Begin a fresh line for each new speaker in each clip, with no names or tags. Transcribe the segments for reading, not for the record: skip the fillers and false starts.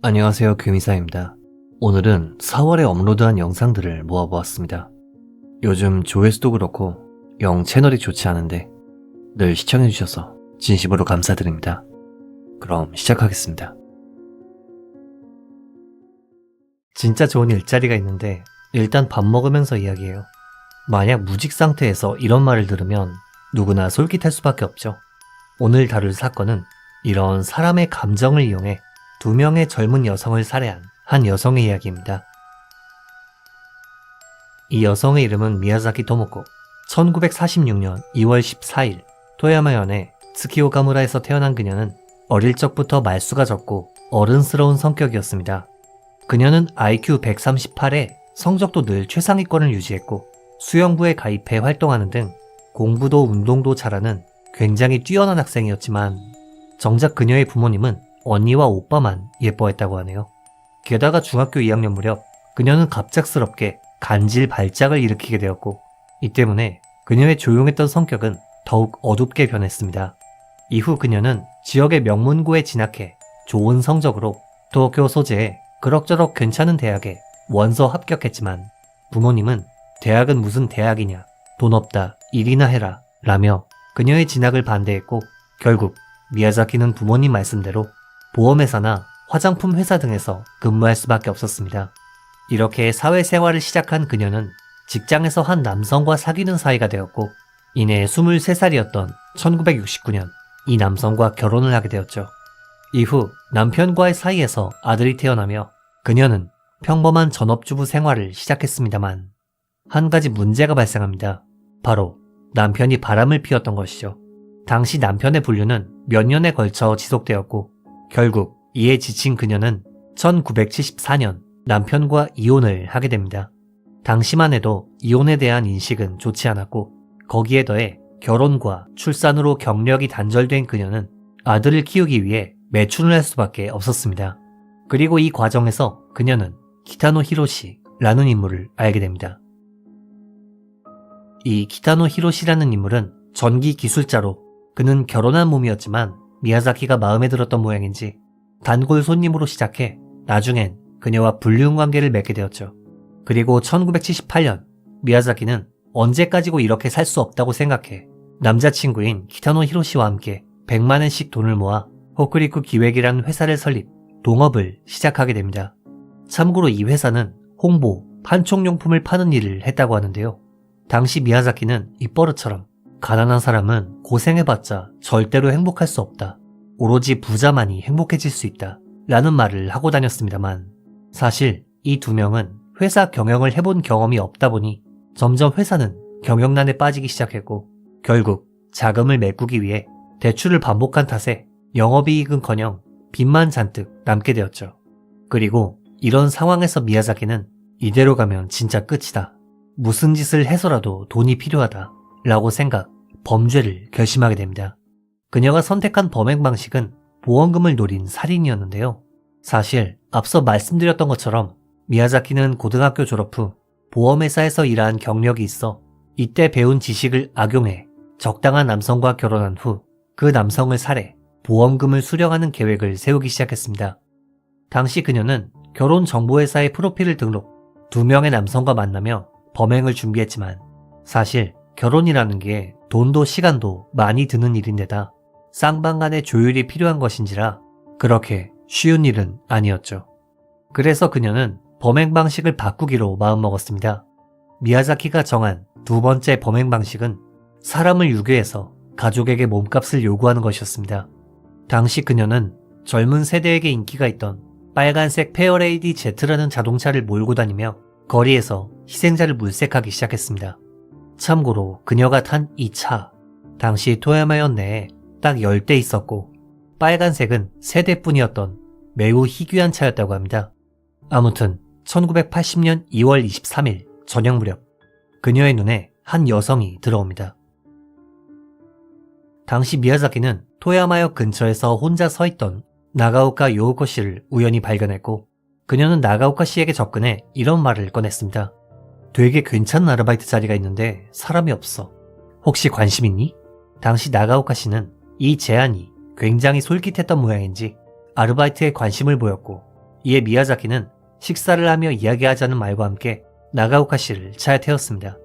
안녕하세요, 규미사입니다. 오늘은 4월에 업로드한 영상들을 모아보았습니다. 요즘 조회수도 그렇고 영 채널이 좋지 않은데 늘 시청해주셔서 진심으로 감사드립니다. 그럼 시작하겠습니다. 진짜 좋은 일자리가 있는데 일단 밥 먹으면서 이야기해요. 만약 무직 상태에서 이런 말을 들으면 누구나 솔깃할 수밖에 없죠. 오늘 다룰 사건은 이런 사람의 감정을 이용해 2명의 젊은 여성을 살해한 한 여성의 이야기입니다. 이 여성의 이름은 미야자키 토모코. 1946년 2월 14일 토야마현의 츠키오가무라에서 태어난 그녀는 어릴 적부터 말수가 적고 어른스러운 성격이었습니다. 그녀는 IQ 138에 성적도 늘 최상위권을 유지했고 수영부에 가입해 활동하는 등 공부도 운동도 잘하는 굉장히 뛰어난 학생이었지만 정작 그녀의 부모님은 언니와 오빠만 예뻐했다고 하네요. 게다가 중학교 2학년 무렵 그녀는 갑작스럽게 간질 발작을 일으키게 되었고 이 때문에 그녀의 조용했던 성격은 더욱 어둡게 변했습니다. 이후 그녀는 지역의 명문고에 진학해 좋은 성적으로 도쿄 소재의 그럭저럭 괜찮은 대학에 원서 합격했지만 부모님은 대학은 무슨 대학이냐, 돈 없다, 일이나 해라 라며 그녀의 진학을 반대했고 결국 미야자키는 부모님 말씀대로 보험회사나 화장품 회사 등에서 근무할 수밖에 없었습니다. 이렇게 사회생활을 시작한 그녀는 직장에서 한 남성과 사귀는 사이가 되었고 이내 23살이었던 1969년 이 남성과 결혼을 하게 되었죠. 이후 남편과의 사이에서 아들이 태어나며 그녀는 평범한 전업주부 생활을 시작했습니다만 한 가지 문제가 발생합니다. 바로 남편이 바람을 피웠던 것이죠. 당시 남편의 분류는 몇 년에 걸쳐 지속되었고 결국 이에 지친 그녀는 1974년 남편과 이혼을 하게 됩니다. 당시만 해도 이혼에 대한 인식은 좋지 않았고 거기에 더해 결혼과 출산으로 경력이 단절된 그녀는 아들을 키우기 위해 매춘을 할 수밖에 없었습니다. 그리고 이 과정에서 그녀는 키타노 히로시라는 인물을 알게 됩니다. 이 키타노 히로시라는 인물은 전기 기술자로 그는 결혼한 몸이었지만 미야자키가 마음에 들었던 모양인지 단골 손님으로 시작해 나중엔 그녀와 불륜관계를 맺게 되었죠. 그리고 1978년 미야자키는 언제까지고 이렇게 살 수 없다고 생각해 남자친구인 키타노 히로시와 함께 100만엔씩 돈을 모아 호쿠리쿠 기획이라는 회사를 설립, 동업을 시작하게 됩니다. 참고로 이 회사는 홍보, 판촉용품을 파는 일을 했다고 하는데요. 당시 미야자키는 입버릇처럼 가난한 사람은 고생해봤자 절대로 행복할 수 없다. 오로지 부자만이 행복해질 수 있다. 라는 말을 하고 다녔습니다만 사실 이 2명은 회사 경영을 해본 경험이 없다 보니 점점 회사는 경영난에 빠지기 시작했고 결국 자금을 메꾸기 위해 대출을 반복한 탓에 영업이익은커녕 빚만 잔뜩 남게 되었죠. 그리고 이런 상황에서 미야자키는 이대로 가면 진짜 끝이다. 무슨 짓을 해서라도 돈이 필요하다. 라고 생각, 범죄를 결심하게 됩니다. 그녀가 선택한 범행 방식은 보험금을 노린 살인이었는데요. 사실 앞서 말씀드렸던 것처럼 미야자키는 고등학교 졸업 후 보험회사에서 일한 경력이 있어 이때 배운 지식을 악용해 적당한 남성과 결혼한 후 그 남성을 살해 보험금을 수령하는 계획을 세우기 시작했습니다. 당시 그녀는 결혼정보회사의 프로필을 등록, 2명의 남성과 만나며 범행을 준비했지만 사실 결혼이라는 게 돈도 시간도 많이 드는 일인데다 쌍방 간의 조율이 필요한 것인지라 그렇게 쉬운 일은 아니었죠. 그래서 그녀는 범행 방식을 바꾸기로 마음먹었습니다. 미야자키가 정한 2번째 범행 방식은 사람을 유괴해서 가족에게 몸값을 요구하는 것이었습니다. 당시 그녀는 젊은 세대에게 인기가 있던 빨간색 페어레이디 Z라는 자동차를 몰고 다니며 거리에서 희생자를 물색하기 시작했습니다. 참고로 그녀가 탄 이 차, 당시 토야마현 내에 딱 10대 있었고 빨간색은 3대뿐이었던 매우 희귀한 차였다고 합니다. 아무튼 1980년 2월 23일 저녁 무렵 그녀의 눈에 한 여성이 들어옵니다. 당시 미야자키는 토야마역 근처에서 혼자 서 있던 나가오카 요우코 씨를 우연히 발견했고 그녀는 나가오카 씨에게 접근해 이런 말을 꺼냈습니다. 되게 괜찮은 아르바이트 자리가 있는데 사람이 없어. 혹시 관심 있니? 당시 나가오카 씨는 이 제안이 굉장히 솔깃했던 모양인지 아르바이트에 관심을 보였고 이에 미야자키는 식사를 하며 이야기하자는 말과 함께 나가오카 씨를 차에 태웠습니다.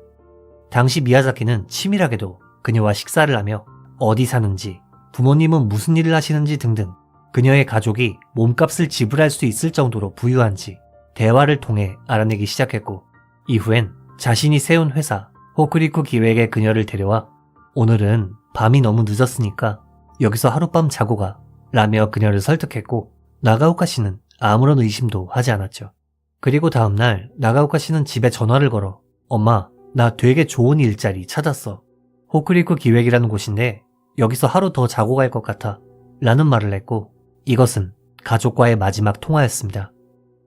당시 미야자키는 치밀하게도 그녀와 식사를 하며 어디 사는지, 부모님은 무슨 일을 하시는지 등등 그녀의 가족이 몸값을 지불할 수 있을 정도로 부유한지 대화를 통해 알아내기 시작했고, 이후엔 자신이 세운 회사 호쿠리쿠 기획에 그녀를 데려와 오늘은 밤이 너무 늦었으니까 여기서 하룻밤 자고 가 라며 그녀를 설득했고, 나가오카 씨는 아무런 의심도 하지 않았죠. 그리고 다음날 나가오카 씨는 집에 전화를 걸어 엄마, 나 되게 좋은 일자리 찾았어. 호쿠리쿠 기획이라는 곳인데 여기서 하루 더 자고 갈 것 같아 라는 말을 했고, 이것은 가족과의 마지막 통화였습니다.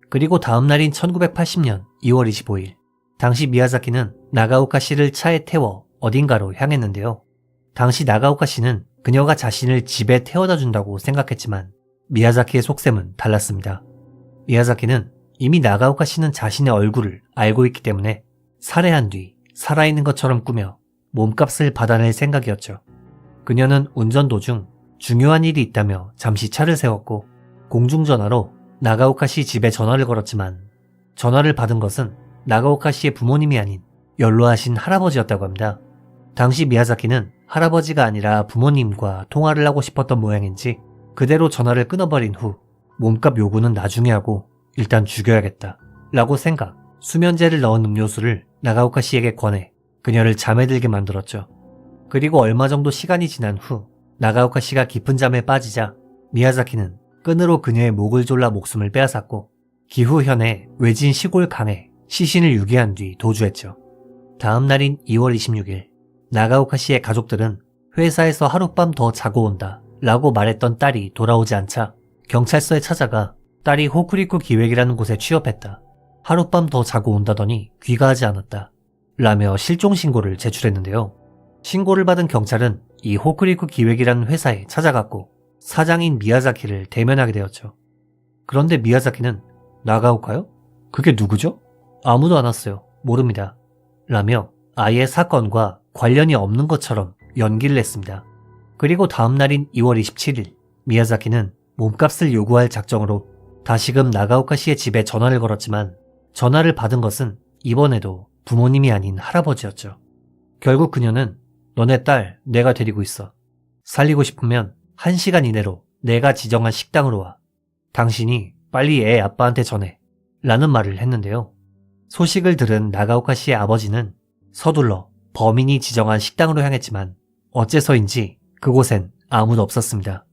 그리고 다음날인 1980년 2월 25일 당시 미야자키는 나가오카 씨를 차에 태워 어딘가로 향했는데요. 당시 나가오카 씨는 그녀가 자신을 집에 태워다 준다고 생각했지만 미야자키의 속셈은 달랐습니다. 미야자키는 이미 나가오카 씨는 자신의 얼굴을 알고 있기 때문에 살해한 뒤 살아있는 것처럼 꾸며 몸값을 받아낼 생각이었죠. 그녀는 운전 도중 중요한 일이 있다며 잠시 차를 세웠고 공중전화로 나가오카 씨 집에 전화를 걸었지만 전화를 받은 것은 나가오카 씨의 부모님이 아닌 연로하신 할아버지였다고 합니다. 당시 미야자키는 할아버지가 아니라 부모님과 통화를 하고 싶었던 모양인지 그대로 전화를 끊어버린 후 몸값 요구는 나중에 하고 일단 죽여야겠다 라고 생각, 수면제를 넣은 음료수를 나가오카 씨에게 권해 그녀를 잠에 들게 만들었죠. 그리고 얼마 정도 시간이 지난 후 나가오카 씨가 깊은 잠에 빠지자 미야자키는 끈으로 그녀의 목을 졸라 목숨을 빼앗았고 기후현의 외진 시골 강에 시신을 유기한 뒤 도주했죠. 다음 날인 2월 26일 나가오카 씨의 가족들은 회사에서 하룻밤 더 자고 온다 라고 말했던 딸이 돌아오지 않자 경찰서에 찾아가 딸이 호쿠리쿠 기획이라는 곳에 취업했다, 하룻밤 더 자고 온다더니 귀가하지 않았다 라며 실종신고를 제출했는데요. 신고를 받은 경찰은 이 호쿠리쿠 기획이라는 회사에 찾아갔고 사장인 미야자키를 대면하게 되었죠. 그런데 미야자키는 나가오카요? 그게 누구죠? 아무도 안 왔어요. 모릅니다. 라며 아예 사건과 관련이 없는 것처럼 연기를 했습니다. 그리고 다음 날인 2월 27일 미야자키는 몸값을 요구할 작정으로 다시금 나가오카 씨의 집에 전화를 걸었지만 전화를 받은 것은 이번에도 부모님이 아닌 할아버지였죠. 결국 그녀는 너네 딸 내가 데리고 있어. 살리고 싶으면 1시간 이내로 내가 지정한 식당으로 와. 당신이 빨리 애 아빠한테 전해. 라는 말을 했는데요. 소식을 들은 나가오카 씨의 아버지는 서둘러 범인이 지정한 식당으로 향했지만 어째서인지 그곳엔 아무도 없었습니다.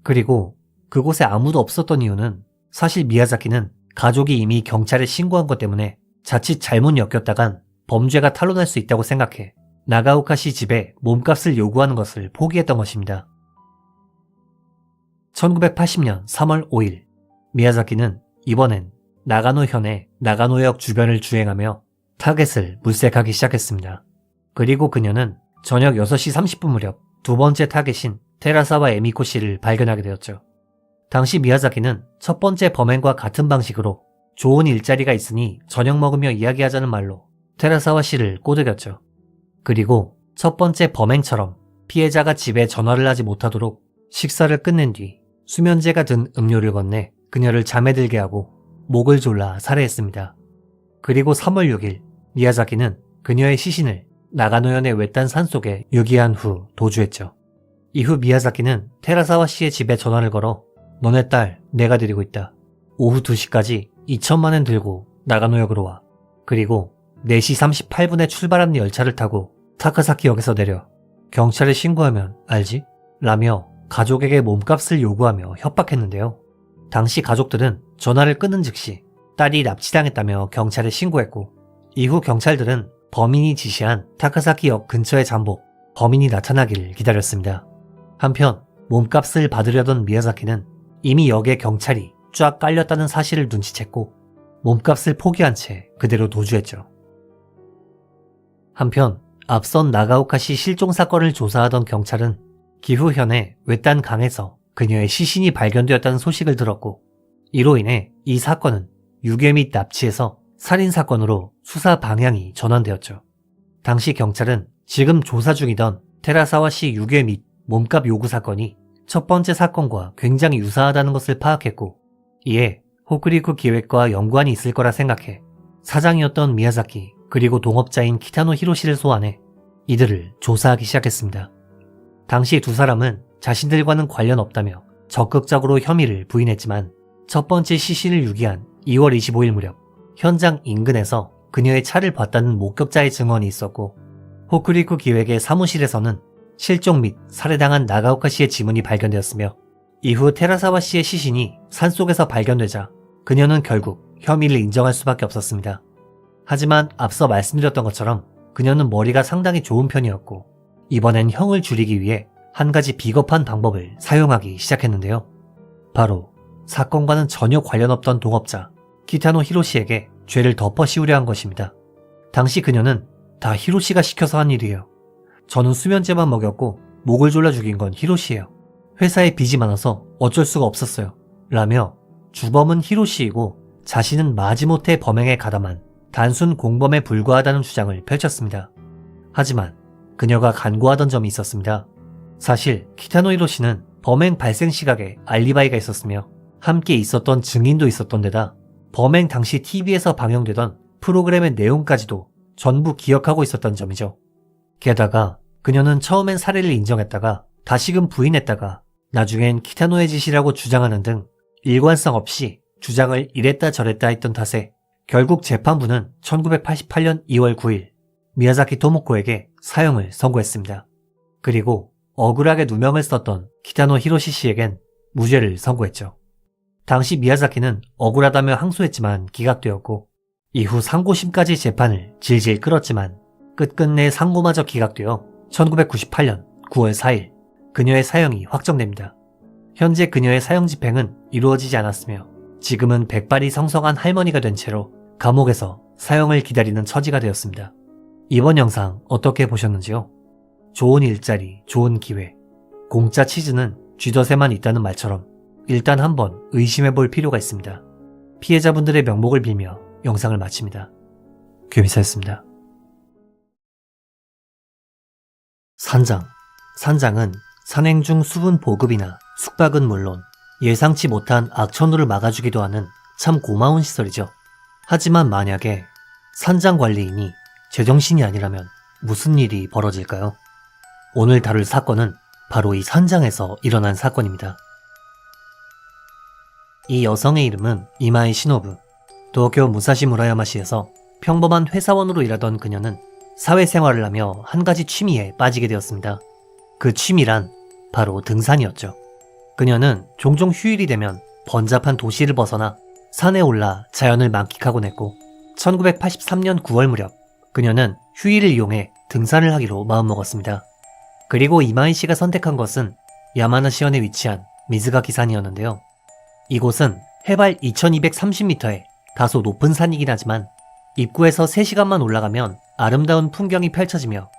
그리고 그곳에 아무도 없었던 이유는 사실 미야자키는 가족이 이미 경찰에 신고한 것 때문에 자칫 잘못 엮였다간 범죄가 탄로날 수 있다고 생각해 나가오카 씨 집에 몸값을 요구하는 것을 포기했던 것입니다. 1980년 3월 5일 미야자키는 이번엔 나가노현의 나가노역 주변을 주행하며 타겟을 물색하기 시작했습니다. 그리고 그녀는 저녁 6시 30분 무렵 두 번째 타겟인 테라사와 에미코 씨를 발견하게 되었죠. 당시 미야자키는 첫 번째 범행과 같은 방식으로 좋은 일자리가 있으니 저녁 먹으며 이야기하자는 말로 테라사와 씨를 꼬드겼죠. 그리고 첫 번째 범행처럼 피해자가 집에 전화를 하지 못하도록 식사를 끝낸 뒤 수면제가 든 음료를 건네 그녀를 잠에 들게 하고 목을 졸라 살해했습니다. 그리고 3월 6일 미야자키는 그녀의 시신을 나가노현의 외딴 산속에 유기한 후 도주했죠. 이후 미야자키는 테라사와 씨의 집에 전화를 걸어 너네 딸 내가 데리고 있다. 오후 2시까지 2천만엔 들고 나가노역으로 와. 그리고 4시 38분에 출발하는 열차를 타고 타카사키역에서 내려. 경찰에 신고하면 알지? 라며 가족에게 몸값을 요구하며 협박했는데요. 당시 가족들은 전화를 끊은 즉시 딸이 납치당했다며 경찰에 신고했고 이후 경찰들은 범인이 지시한 타카사키역 근처에 잠복, 범인이 나타나기를 기다렸습니다. 한편 몸값을 받으려던 미야자키는 이미 역에 경찰이 쫙 깔렸다는 사실을 눈치챘고 몸값을 포기한 채 그대로 도주했죠. 한편 앞선 나가오카 씨 실종 사건을 조사하던 경찰은 기후현의 외딴 강에서 그녀의 시신이 발견되었다는 소식을 들었고 이로 인해 이 사건은 유괴 및 납치에서 살인사건으로 수사 방향이 전환되었죠. 당시 경찰은 지금 조사 중이던 테라사와 씨 유괴 및 몸값 요구 사건이 첫 번째 사건과 굉장히 유사하다는 것을 파악했고 이에 호쿠리쿠 기획과 연관이 있을 거라 생각해 사장이었던 미야자키 그리고 동업자인 키타노 히로시를 소환해 이들을 조사하기 시작했습니다. 당시 두 사람은 자신들과는 관련 없다며 적극적으로 혐의를 부인했지만 첫 번째 시신을 유기한 2월 25일 무렵 현장 인근에서 그녀의 차를 봤다는 목격자의 증언이 있었고 호쿠리쿠 기획의 사무실에서는 실종 및 살해당한 나가오카 씨의 지문이 발견되었으며 이후 테라사와 씨의 시신이 산속에서 발견되자 그녀는 결국 혐의를 인정할 수밖에 없었습니다. 하지만 앞서 말씀드렸던 것처럼 그녀는 머리가 상당히 좋은 편이었고 이번엔 형을 줄이기 위해 한 가지 비겁한 방법을 사용하기 시작했는데요. 바로 사건과는 전혀 관련 없던 동업자 키타노 히로시에게 죄를 덮어 씌우려 한 것입니다. 당시 그녀는 다 히로시가 시켜서 한 일이에요. 저는 수면제만 먹였고 목을 졸라 죽인 건 히로시예요. 회사에 빚이 많아서 어쩔 수가 없었어요. 라며 주범은 히로시이고 자신은 마지못해 범행에 가담한 단순 공범에 불과하다는 주장을 펼쳤습니다. 하지만 그녀가 간과하던 점이 있었습니다. 사실 키타노 히로시는 범행 발생 시각에 알리바이가 있었으며 함께 있었던 증인도 있었던 데다 범행 당시 TV에서 방영되던 프로그램의 내용까지도 전부 기억하고 있었던 점이죠. 게다가 그녀는 처음엔 살해를 인정했다가 다시금 부인했다가 나중엔 키타노의 짓이라고 주장하는 등 일관성 없이 주장을 이랬다 저랬다 했던 탓에 결국 재판부는 1988년 2월 9일 미야자키 토모코에게 사형을 선고했습니다. 그리고 억울하게 누명을 썼던 키타노 히로시 씨에겐 무죄를 선고했죠. 당시 미야자키는 억울하다며 항소했지만 기각되었고 이후 상고심까지 재판을 질질 끌었지만 끝끝내 상고마저 기각되어 1998년 9월 4일 그녀의 사형이 확정됩니다. 현재 그녀의 사형 집행은 이루어지지 않았으며 지금은 백발이 성성한 할머니가 된 채로 감옥에서 사형을 기다리는 처지가 되었습니다. 이번 영상 어떻게 보셨는지요? 좋은 일자리, 좋은 기회, 공짜 치즈는 쥐덫에만 있다는 말처럼 일단 한번 의심해볼 필요가 있습니다. 피해자분들의 명복을 빌며 영상을 마칩니다. 괴미사였습니다. 산장. 산장은 산행 중 수분 보급이나 숙박은 물론 예상치 못한 악천후를 막아주기도 하는 참 고마운 시설이죠. 하지만 만약에 산장 관리인이 제정신이 아니라면 무슨 일이 벌어질까요? 오늘 다룰 사건은 바로 이 산장에서 일어난 사건입니다. 이 여성의 이름은 이마이 시노부. 도쿄 무사시 무라야마시에서 평범한 회사원으로 일하던 그녀는 사회생활을 하며 한 가지 취미에 빠지게 되었습니다. 그 취미란 바로 등산이었죠. 그녀는 종종 휴일이 되면 번잡한 도시를 벗어나 산에 올라 자연을 만끽하곤 했고 1983년 9월 무렵 그녀는 휴일을 이용해 등산을 하기로 마음먹었습니다. 그리고 이마이 씨가 선택한 것은 야마나시현에 위치한 미즈가키 산이었는데요. 이곳은 해발 2230m의 다소 높은 산이긴 하지만 입구에서 3시간만 올라가면 아름다운 풍경이 펼쳐지며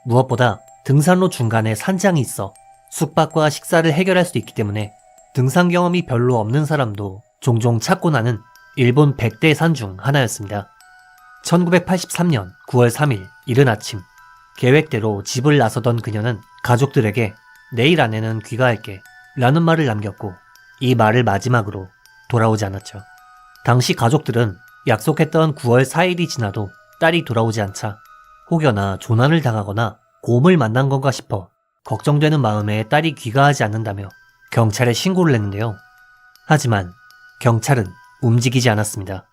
무엇보다 등산로 중간에 산장이 있어 숙박과 식사를 해결할 수 있기 때문에 등산 경험이 별로 없는 사람도 종종 찾곤 하는 일본 100대 산 중 하나였습니다. 1983년 9월 3일 이른 아침 계획대로 집을 나서던 그녀는 가족들에게 내일 안에는 귀가할게 라는 말을 남겼고 이 말을 마지막으로 돌아오지 않았죠. 당시 가족들은 약속했던 9월 4일이 지나도 딸이 돌아오지 않자 혹여나 조난을 당하거나 곰을 만난 건가 싶어 걱정되는 마음에 딸이 귀가하지 않는다며 경찰에 신고를 했는데요. 하지만 경찰은 움직이지 않았습니다.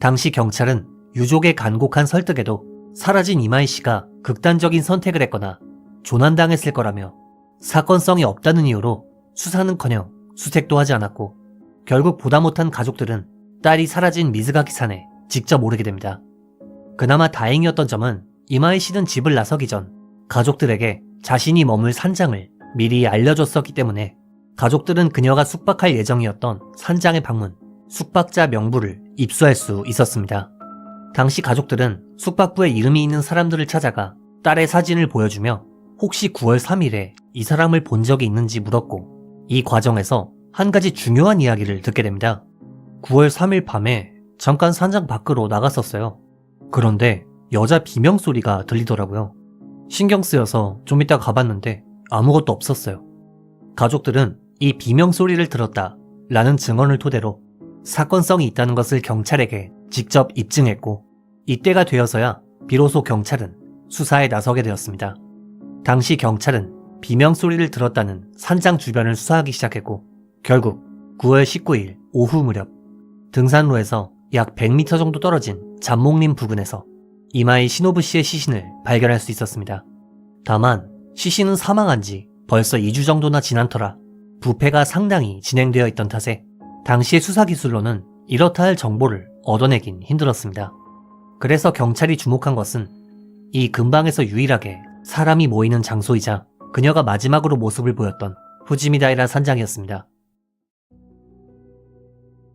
당시 경찰은 유족의 간곡한 설득에도 사라진 이마이 씨가 극단적인 선택을 했거나 조난당했을 거라며 사건성이 없다는 이유로 수사는커녕 수색도 하지 않았고 결국 보다 못한 가족들은 딸이 사라진 미즈가키 산에 직접 오르게 됩니다. 그나마 다행이었던 점은 이마이 씨는 집을 나서기 전 가족들에게 자신이 머물 산장을 미리 알려줬었기 때문에 가족들은 그녀가 숙박할 예정이었던 산장의 방문, 숙박자 명부를 입수할 수 있었습니다. 당시 가족들은 숙박부에 이름이 있는 사람들을 찾아가 딸의 사진을 보여주며 혹시 9월 3일에 이 사람을 본 적이 있는지 물었고 이 과정에서 한 가지 중요한 이야기를 듣게 됩니다. 9월 3일 밤에 잠깐 산장 밖으로 나갔었어요. 그런데 여자 비명소리가 들리더라고요. 신경 쓰여서 좀 이따 가봤는데 아무것도 없었어요. 가족들은 이 비명소리를 들었다 라는 증언을 토대로 사건성이 있다는 것을 경찰에게 직접 입증했고, 이때가 되어서야 비로소 경찰은 수사에 나서게 되었습니다. 당시 경찰은 비명소리를 들었다는 산장 주변을 수사하기 시작했고, 결국 9월 19일 오후 무렵 등산로에서 약 100m 정도 떨어진 잡목림 부근에서 이마이 시노부 씨의 시신을 발견할 수 있었습니다. 다만 시신은 사망한 지 벌써 2주 정도나 지난 터라 부패가 상당히 진행되어 있던 탓에 당시의 수사기술로는 이렇다 할 정보를 얻어내긴 힘들었습니다. 그래서 경찰이 주목한 것은 이 근방에서 유일하게 사람이 모이는 장소이자 그녀가 마지막으로 모습을 보였던 후지미다이라 산장이었습니다.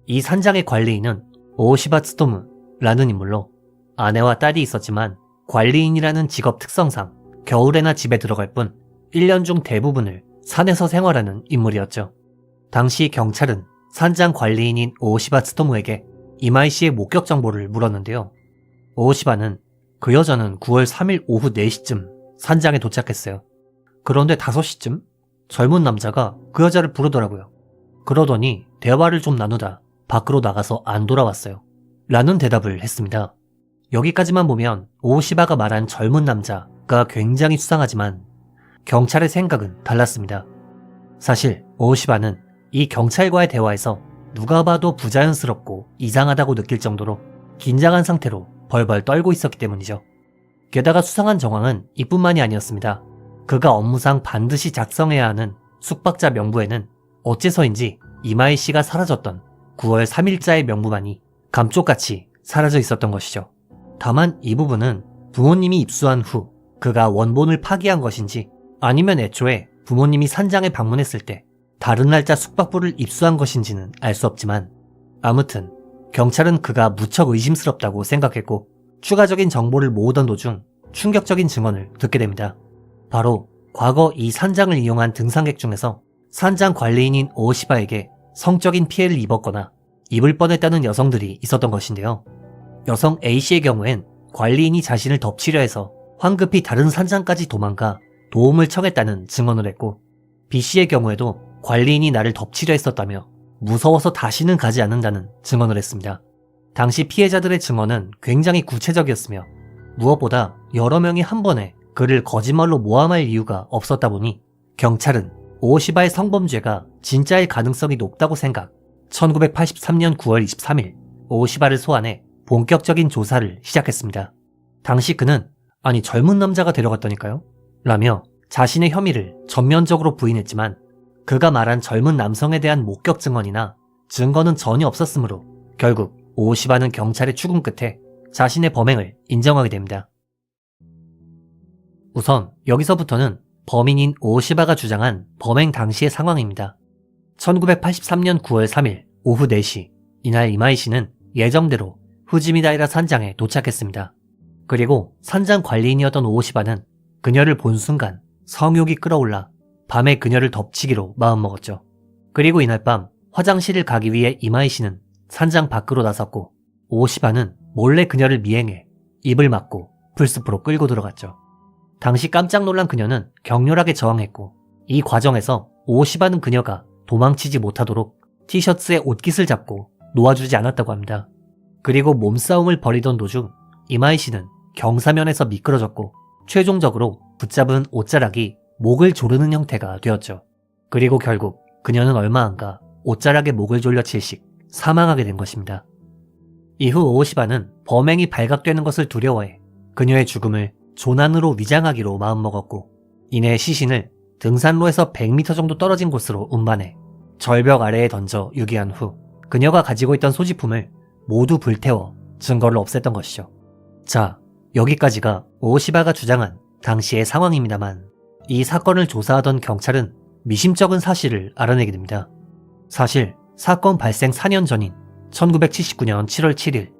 이 산장의 관리인은 오오시바 츠토무라는 인물로 아내와 딸이 있었지만 관리인이라는 직업 특성상 겨울에나 집에 들어갈 뿐 1년 중 대부분을 산에서 생활하는 인물이었죠. 당시 경찰은 산장 관리인인 오오시바 츠토무에게 이마이 씨의 목격 정보를 물었는데요. 오오시바는 그 여자는 9월 3일 오후 4시쯤 산장에 도착했어요. 그런데 5시쯤 젊은 남자가 그 여자를 부르더라고요. 그러더니 대화를 좀 나누다 밖으로 나가서 안 돌아왔어요. 라는 대답을 했습니다. 여기까지만 보면 오오시바가 말한 젊은 남자가 굉장히 수상하지만 경찰의 생각은 달랐습니다. 사실 오오시바는 이 경찰과의 대화에서 누가 봐도 부자연스럽고 이상하다고 느낄 정도로 긴장한 상태로 벌벌 떨고 있었기 때문이죠. 게다가 수상한 정황은 이뿐만이 아니었습니다. 그가 업무상 반드시 작성해야 하는 숙박자 명부에는 어째서인지 이마이 씨가 사라졌던 9월 3일자의 명부만이 감쪽같이 사라져 있었던 것이죠. 다만 이 부분은 부모님이 입수한 후 그가 원본을 파기한 것인지 아니면 애초에 부모님이 산장에 방문했을 때 다른 날짜 숙박부를 입수한 것인지는 알 수 없지만 아무튼 경찰은 그가 무척 의심스럽다고 생각했고 추가적인 정보를 모으던 도중 충격적인 증언을 듣게 됩니다. 바로 과거 이 산장을 이용한 등산객 중에서 산장 관리인인 오오시바에게 성적인 피해를 입었거나 입을 뻔했다는 여성들이 있었던 것인데요. 여성 A씨의 경우엔 관리인이 자신을 덮치려 해서 황급히 다른 산장까지 도망가 도움을 청했다는 증언을 했고, B씨의 경우에도 관리인이 나를 덮치려 했었다며 무서워서 다시는 가지 않는다는 증언을 했습니다. 당시 피해자들의 증언은 굉장히 구체적이었으며 무엇보다 여러 명이 한 번에 그를 거짓말로 모함할 이유가 없었다 보니 경찰은 오오시바의 성범죄가 진짜일 가능성이 높다고 생각, 1983년 9월 23일 오오시바를 소환해 본격적인 조사를 시작했습니다. 당시 그는 아니 젊은 남자가 데려갔다니까요? 라며 자신의 혐의를 전면적으로 부인했지만 그가 말한 젊은 남성에 대한 목격 증언이나 증거는 전혀 없었으므로 결국 오오시바는 경찰의 추궁 끝에 자신의 범행을 인정하게 됩니다. 우선 여기서부터는 범인인 오오시바가 주장한 범행 당시의 상황입니다. 1983년 9월 3일 오후 4시 이날 이마이 씨는 예정대로 후지미다이라 산장에 도착했습니다. 그리고 산장 관리인이었던 오오시바는 그녀를 본 순간 성욕이 끌어올라 밤에 그녀를 덮치기로 마음먹었죠. 그리고 이날 밤 화장실을 가기 위해 이마이 씨는 산장 밖으로 나섰고 오오시바는 몰래 그녀를 미행해 입을 막고 풀숲으로 끌고 들어갔죠. 당시 깜짝 놀란 그녀는 격렬하게 저항했고 이 과정에서 오오시바는 그녀가 도망치지 못하도록 티셔츠의 옷깃을 잡고 놓아주지 않았다고 합니다. 그리고 몸싸움을 벌이던 도중 이마이 씨는 경사면에서 미끄러졌고 최종적으로 붙잡은 옷자락이 목을 조르는 형태가 되었죠. 그리고 결국 그녀는 얼마 안가 옷자락에 목을 졸려 질식 사망하게 된 것입니다. 이후 오오시바는 범행이 발각되는 것을 두려워해 그녀의 죽음을 조난으로 위장하기로 마음먹었고 이내 시신을 등산로에서 100m 정도 떨어진 곳으로 운반해 절벽 아래에 던져 유기한 후 그녀가 가지고 있던 소지품을 모두 불태워 증거를 없앴던 것이죠. 자, 여기까지가 오오시바가 주장한 당시의 상황입니다만 이 사건을 조사하던 경찰은 미심쩍은 사실을 알아내게 됩니다. 사실 사건 발생 4년 전인 1979년 7월 7일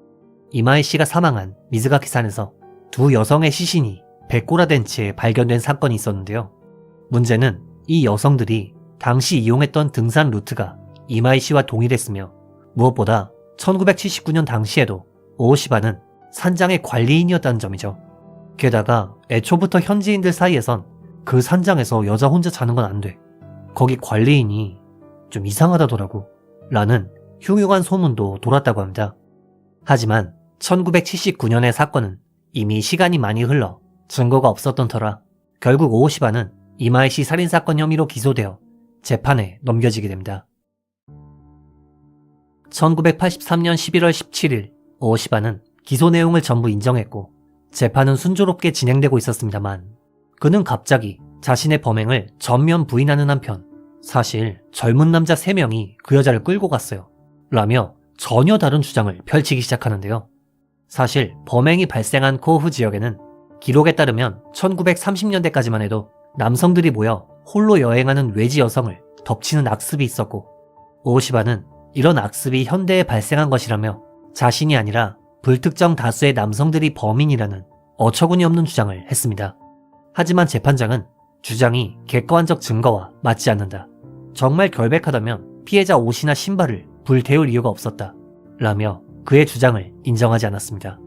이마이 씨가 사망한 미즈가키산에서 두 여성의 시신이 백골화된 채 발견된 사건이 있었는데요. 문제는 이 여성들이 당시 이용했던 등산 루트가 이마이 씨와 동일했으며 무엇보다 1979년 당시에도 오오시바는 산장의 관리인이었다는 점이죠. 게다가 애초부터 현지인들 사이에선 그 산장에서 여자 혼자 자는 건 안 돼. 거기 관리인이 좀 이상하다더라고. 라는 흉흉한 소문도 돌았다고 합니다. 하지만 1979년의 사건은 이미 시간이 많이 흘러 증거가 없었던 터라 결국 오호시바는 이마이시 살인사건 혐의로 기소되어 재판에 넘겨지게 됩니다. 1983년 11월 17일 오호시바는 기소 내용을 전부 인정했고 재판은 순조롭게 진행되고 있었습니다만 그는 갑자기 자신의 범행을 전면 부인하는 한편 사실 젊은 남자 3명이 그 여자를 끌고 갔어요 라며 전혀 다른 주장을 펼치기 시작하는데요. 사실 범행이 발생한 코후 지역에는 기록에 따르면 1930년대까지만 해도 남성들이 모여 홀로 여행하는 외지 여성을 덮치는 악습이 있었고 오호시바는 이런 악습이 현대에 발생한 것이라며 자신이 아니라 불특정 다수의 남성들이 범인이라는 어처구니 없는 주장을 했습니다. 하지만 재판장은 주장이 객관적 증거와 맞지 않는다. 정말 결백하다면 피해자 옷이나 신발을 불태울 이유가 없었다. 라며 그의 주장을 인정하지 않았습니다.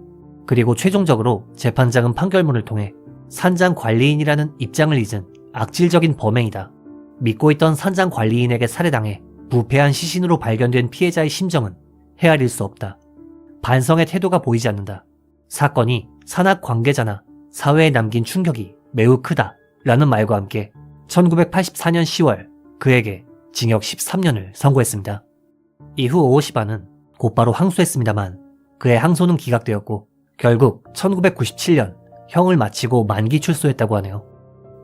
그리고 최종적으로 재판장은 판결문을 통해 산장 관리인이라는 입장을 잊은 악질적인 범행이다. 믿고 있던 산장 관리인에게 살해당해 부패한 시신으로 발견된 피해자의 심정은 헤아릴 수 없다. 반성의 태도가 보이지 않는다. 사건이 산악 관계자나 사회에 남긴 충격이 매우 크다. 라는 말과 함께 1984년 10월 그에게 징역 13년을 선고했습니다. 이후 오호시바는 곧바로 항소했습니다만 그의 항소는 기각되었고 결국 1997년 형을 마치고 만기 출소했다고 하네요.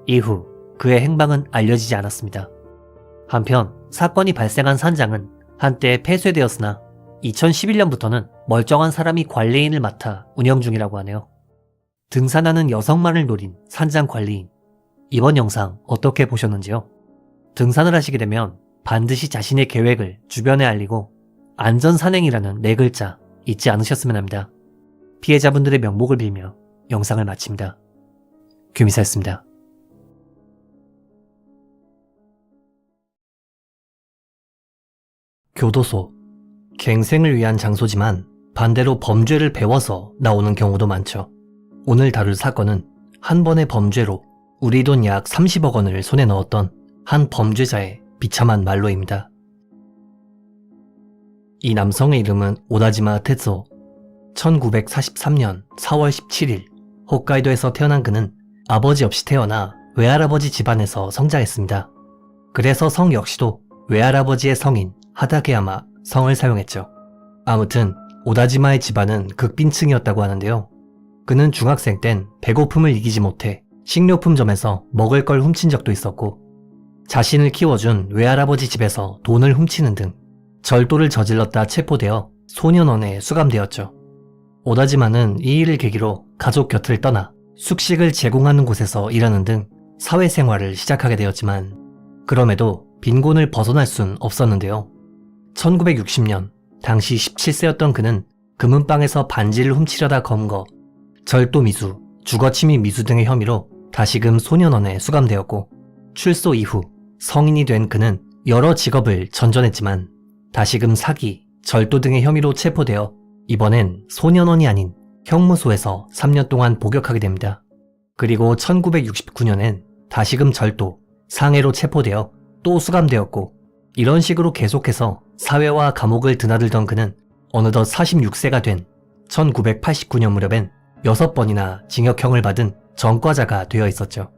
이후 그의 행방은 알려지지 않았습니다. 한편 사건이 발생한 산장은 한때 폐쇄되었으나 2011년부터는 멀쩡한 사람이 관리인을 맡아 운영 중이라고 하네요. 등산하는 여성만을 노린 산장 관리인. 이번 영상 어떻게 보셨는지요? 등산을 하시게 되면 반드시 자신의 계획을 주변에 알리고 안전산행이라는 4글자 잊지 않으셨으면 합니다. 피해자분들의 명복을 빌며 영상을 마칩니다. 규미사였습니다. 교도소. 갱생을 위한 장소지만 반대로 범죄를 배워서 나오는 경우도 많죠. 오늘 다룰 사건은 한 번의 범죄로 우리 돈 약 30억 원을 손에 넣었던 한 범죄자의 비참한 말로입니다. 이 남성의 이름은 오다지마 테츠오. 1943년 4월 17일 홋카이도에서 태어난 그는 아버지 없이 태어나 외할아버지 집안에서 성장했습니다. 그래서 성 역시도 외할아버지의 성인 하다케야마 성을 사용했죠. 아무튼 오다지마의 집안은 극빈층이었다고 하는데요. 그는 중학생 땐 배고픔을 이기지 못해 식료품점에서 먹을 걸 훔친 적도 있었고 자신을 키워준 외할아버지 집에서 돈을 훔치는 등 절도를 저질렀다 체포되어 소년원에 수감되었죠. 오다지마는 이 일을 계기로 가족 곁을 떠나 숙식을 제공하는 곳에서 일하는 등 사회생활을 시작하게 되었지만 그럼에도 빈곤을 벗어날 순 없었는데요. 1960년 당시 17세였던 그는 금은방에서 반지를 훔치려다 검거, 절도미수, 주거침입 미수 등의 혐의로 다시금 소년원에 수감되었고 출소 이후 성인이 된 그는 여러 직업을 전전했지만 다시금 사기, 절도 등의 혐의로 체포되어 이번엔 소년원이 아닌 형무소에서 3년 동안 복역하게 됩니다. 그리고 1969년엔 다시금 절도, 상해로 체포되어 또 수감되었고 이런 식으로 계속해서 사회와 감옥을 드나들던 그는 어느덧 46세가 된 1989년 무렵엔 6번이나 징역형을 받은 전과자가 되어 있었죠.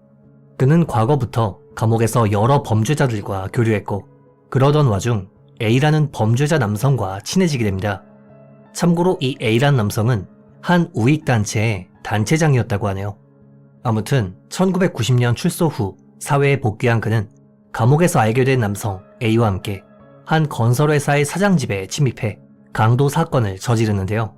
그는 과거부터 감옥에서 여러 범죄자들과 교류했고 그러던 와중 A라는 범죄자 남성과 친해지게 됩니다. 참고로 이 A라는 남성은 한 우익단체의 단체장이었다고 하네요. 아무튼 1990년 출소 후 사회에 복귀한 그는 감옥에서 알게 된 남성 A와 함께 한 건설회사의 사장집에 침입해 강도 사건을 저지르는데요.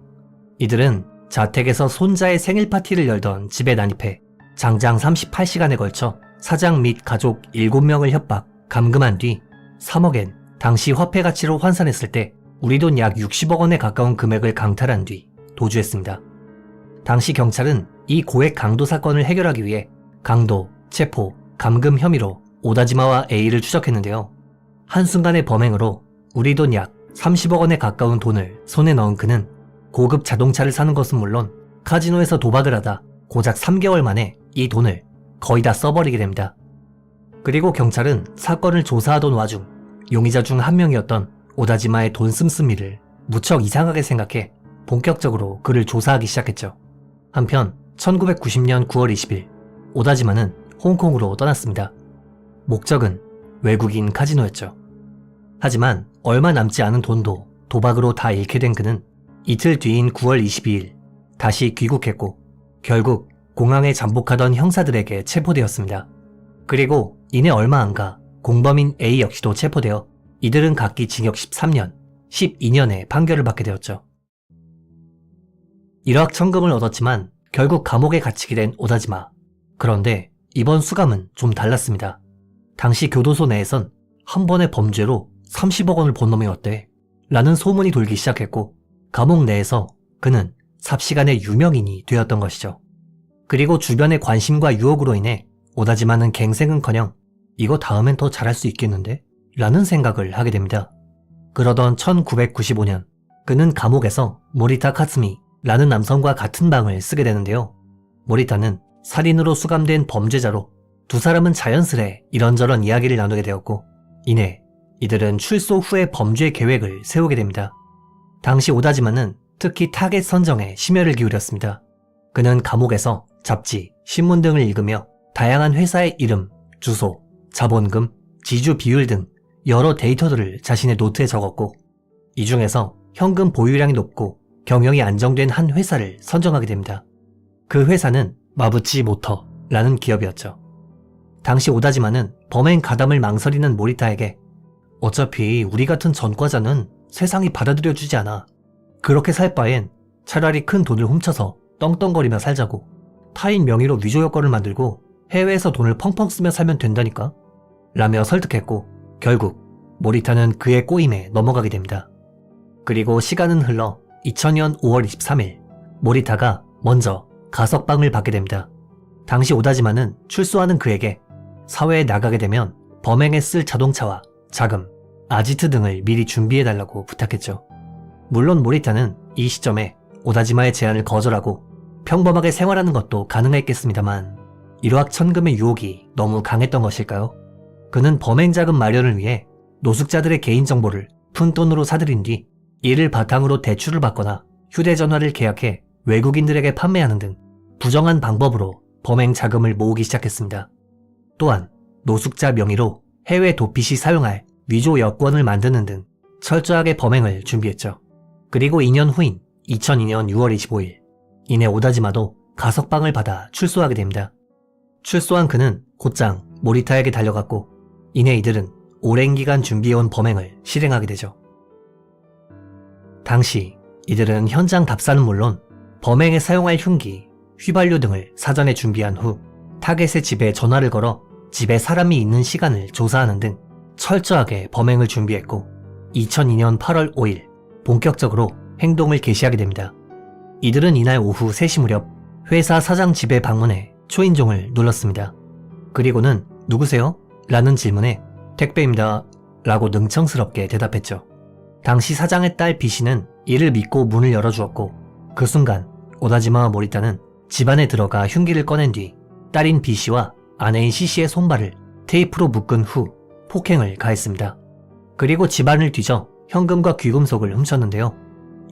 이들은 자택에서 손자의 생일 파티를 열던 집에 난입해 장장 38시간에 걸쳐 사장 및 가족 7명을 협박, 감금한 뒤 3억엔 당시 화폐 가치로 환산했을 때 우리 돈 약 60억 원에 가까운 금액을 강탈한 뒤 도주했습니다. 당시 경찰은 이 고액 강도 사건을 해결하기 위해 강도, 체포, 감금 혐의로 오다지마와 A를 추적했는데요. 한순간의 범행으로 우리 돈 약 30억 원에 가까운 돈을 손에 넣은 그는 고급 자동차를 사는 것은 물론 카지노에서 도박을 하다 고작 3개월 만에 이 돈을 거의 다 써버리게 됩니다. 그리고 경찰은 사건을 조사하던 와중 용의자 중 한 명이었던 오다지마의 돈 씀씀이를 무척 이상하게 생각해 본격적으로 그를 조사하기 시작했죠. 한편 1990년 9월 20일 오다지마는 홍콩으로 떠났습니다. 목적은 외국인 카지노였죠. 하지만 얼마 남지 않은 돈도 도박으로 다 잃게 된 그는 이틀 뒤인 9월 22일 다시 귀국했고 결국 공항에 잠복하던 형사들에게 체포되었습니다. 그리고 이내 얼마 안가 공범인 A 역시도 체포되어 이들은 각기 징역 13년, 12년의 판결을 받게 되었죠. 일확천금을 얻었지만 결국 감옥에 갇히게 된 오다지마. 그런데 이번 수감은 좀 달랐습니다. 당시 교도소 내에선 한 번의 범죄로 30억 원을 번 놈이 왔대 라는 소문이 돌기 시작했고 감옥 내에서 그는 삽시간의 유명인이 되었던 것이죠. 그리고 주변의 관심과 유혹으로 인해 오다지마는 갱생은커녕 이거 다음엔 더 잘할 수 있겠는데? 라는 생각을 하게 됩니다. 그러던 1995년 그는 감옥에서 모리타 카츠미 라는 남성과 같은 방을 쓰게 되는데요. 모리타는 살인으로 수감된 범죄자로 두 사람은 자연스레 이런저런 이야기를 나누게 되었고 이내 이들은 출소 후의 범죄 계획을 세우게 됩니다. 당시 오다지마는 특히 타겟 선정에 심혈을 기울였습니다. 그는 감옥에서 잡지, 신문 등을 읽으며 다양한 회사의 이름, 주소, 자본금, 지주 비율 등 여러 데이터들을 자신의 노트에 적었고 이 중에서 현금 보유량이 높고 경영이 안정된 한 회사를 선정하게 됩니다. 그 회사는 마부치 모터라는 기업이었죠. 당시 오다지마는 범행 가담을 망설이는 모리타에게 어차피 우리 같은 전과자는 세상이 받아들여주지 않아. 그렇게 살 바엔 차라리 큰 돈을 훔쳐서 떵떵거리며 살자고 타인 명의로 위조 여권을 만들고 해외에서 돈을 펑펑 쓰며 살면 된다니까? 라며 설득했고 결국 모리타는 그의 꼬임에 넘어가게 됩니다. 그리고 시간은 흘러 2000년 5월 23일 모리타가 먼저 가석방을 받게 됩니다. 당시 오다지마는 출소하는 그에게 사회에 나가게 되면 범행에 쓸 자동차와 자금, 아지트 등을 미리 준비해달라고 부탁했죠. 물론 모리타는 이 시점에 오다지마의 제안을 거절하고 평범하게 생활하는 것도 가능했겠습니다만 일확천금의 유혹이 너무 강했던 것일까요? 그는 범행 자금 마련을 위해 노숙자들의 개인정보를 푼돈으로 사들인 뒤 이를 바탕으로 대출을 받거나 휴대전화를 계약해 외국인들에게 판매하는 등 부정한 방법으로 범행 자금을 모으기 시작했습니다. 또한 노숙자 명의로 해외 도피 시 사용할 위조 여권을 만드는 등 철저하게 범행을 준비했죠. 그리고 2년 후인 2002년 6월 25일 이내 오다지마도 가석방을 받아 출소하게 됩니다. 출소한 그는 곧장 모리타에게 달려갔고 이내 이들은 오랜 기간 준비해온 범행을 실행하게 되죠. 당시 이들은 현장 답사는 물론 범행에 사용할 흉기, 휘발유 등을 사전에 준비한 후 타겟의 집에 전화를 걸어 집에 사람이 있는 시간을 조사하는 등 철저하게 범행을 준비했고 2002년 8월 5일 본격적으로 행동을 개시하게 됩니다. 이들은 이날 오후 3시 무렵 회사 사장 집에 방문해 초인종을 눌렀습니다. 그리고는 누구세요? 라는 질문에 택배입니다. 라고 능청스럽게 대답했죠. 당시 사장의 딸 B씨는 이를 믿고 문을 열어주었고 그 순간 오다지마와 모리타는 집 안에 들어가 흉기를 꺼낸 뒤 딸인 B씨와 아내인 C씨의 손발을 테이프로 묶은 후 폭행을 가했습니다. 그리고 집안을 뒤져 현금과 귀금속을 훔쳤는데요.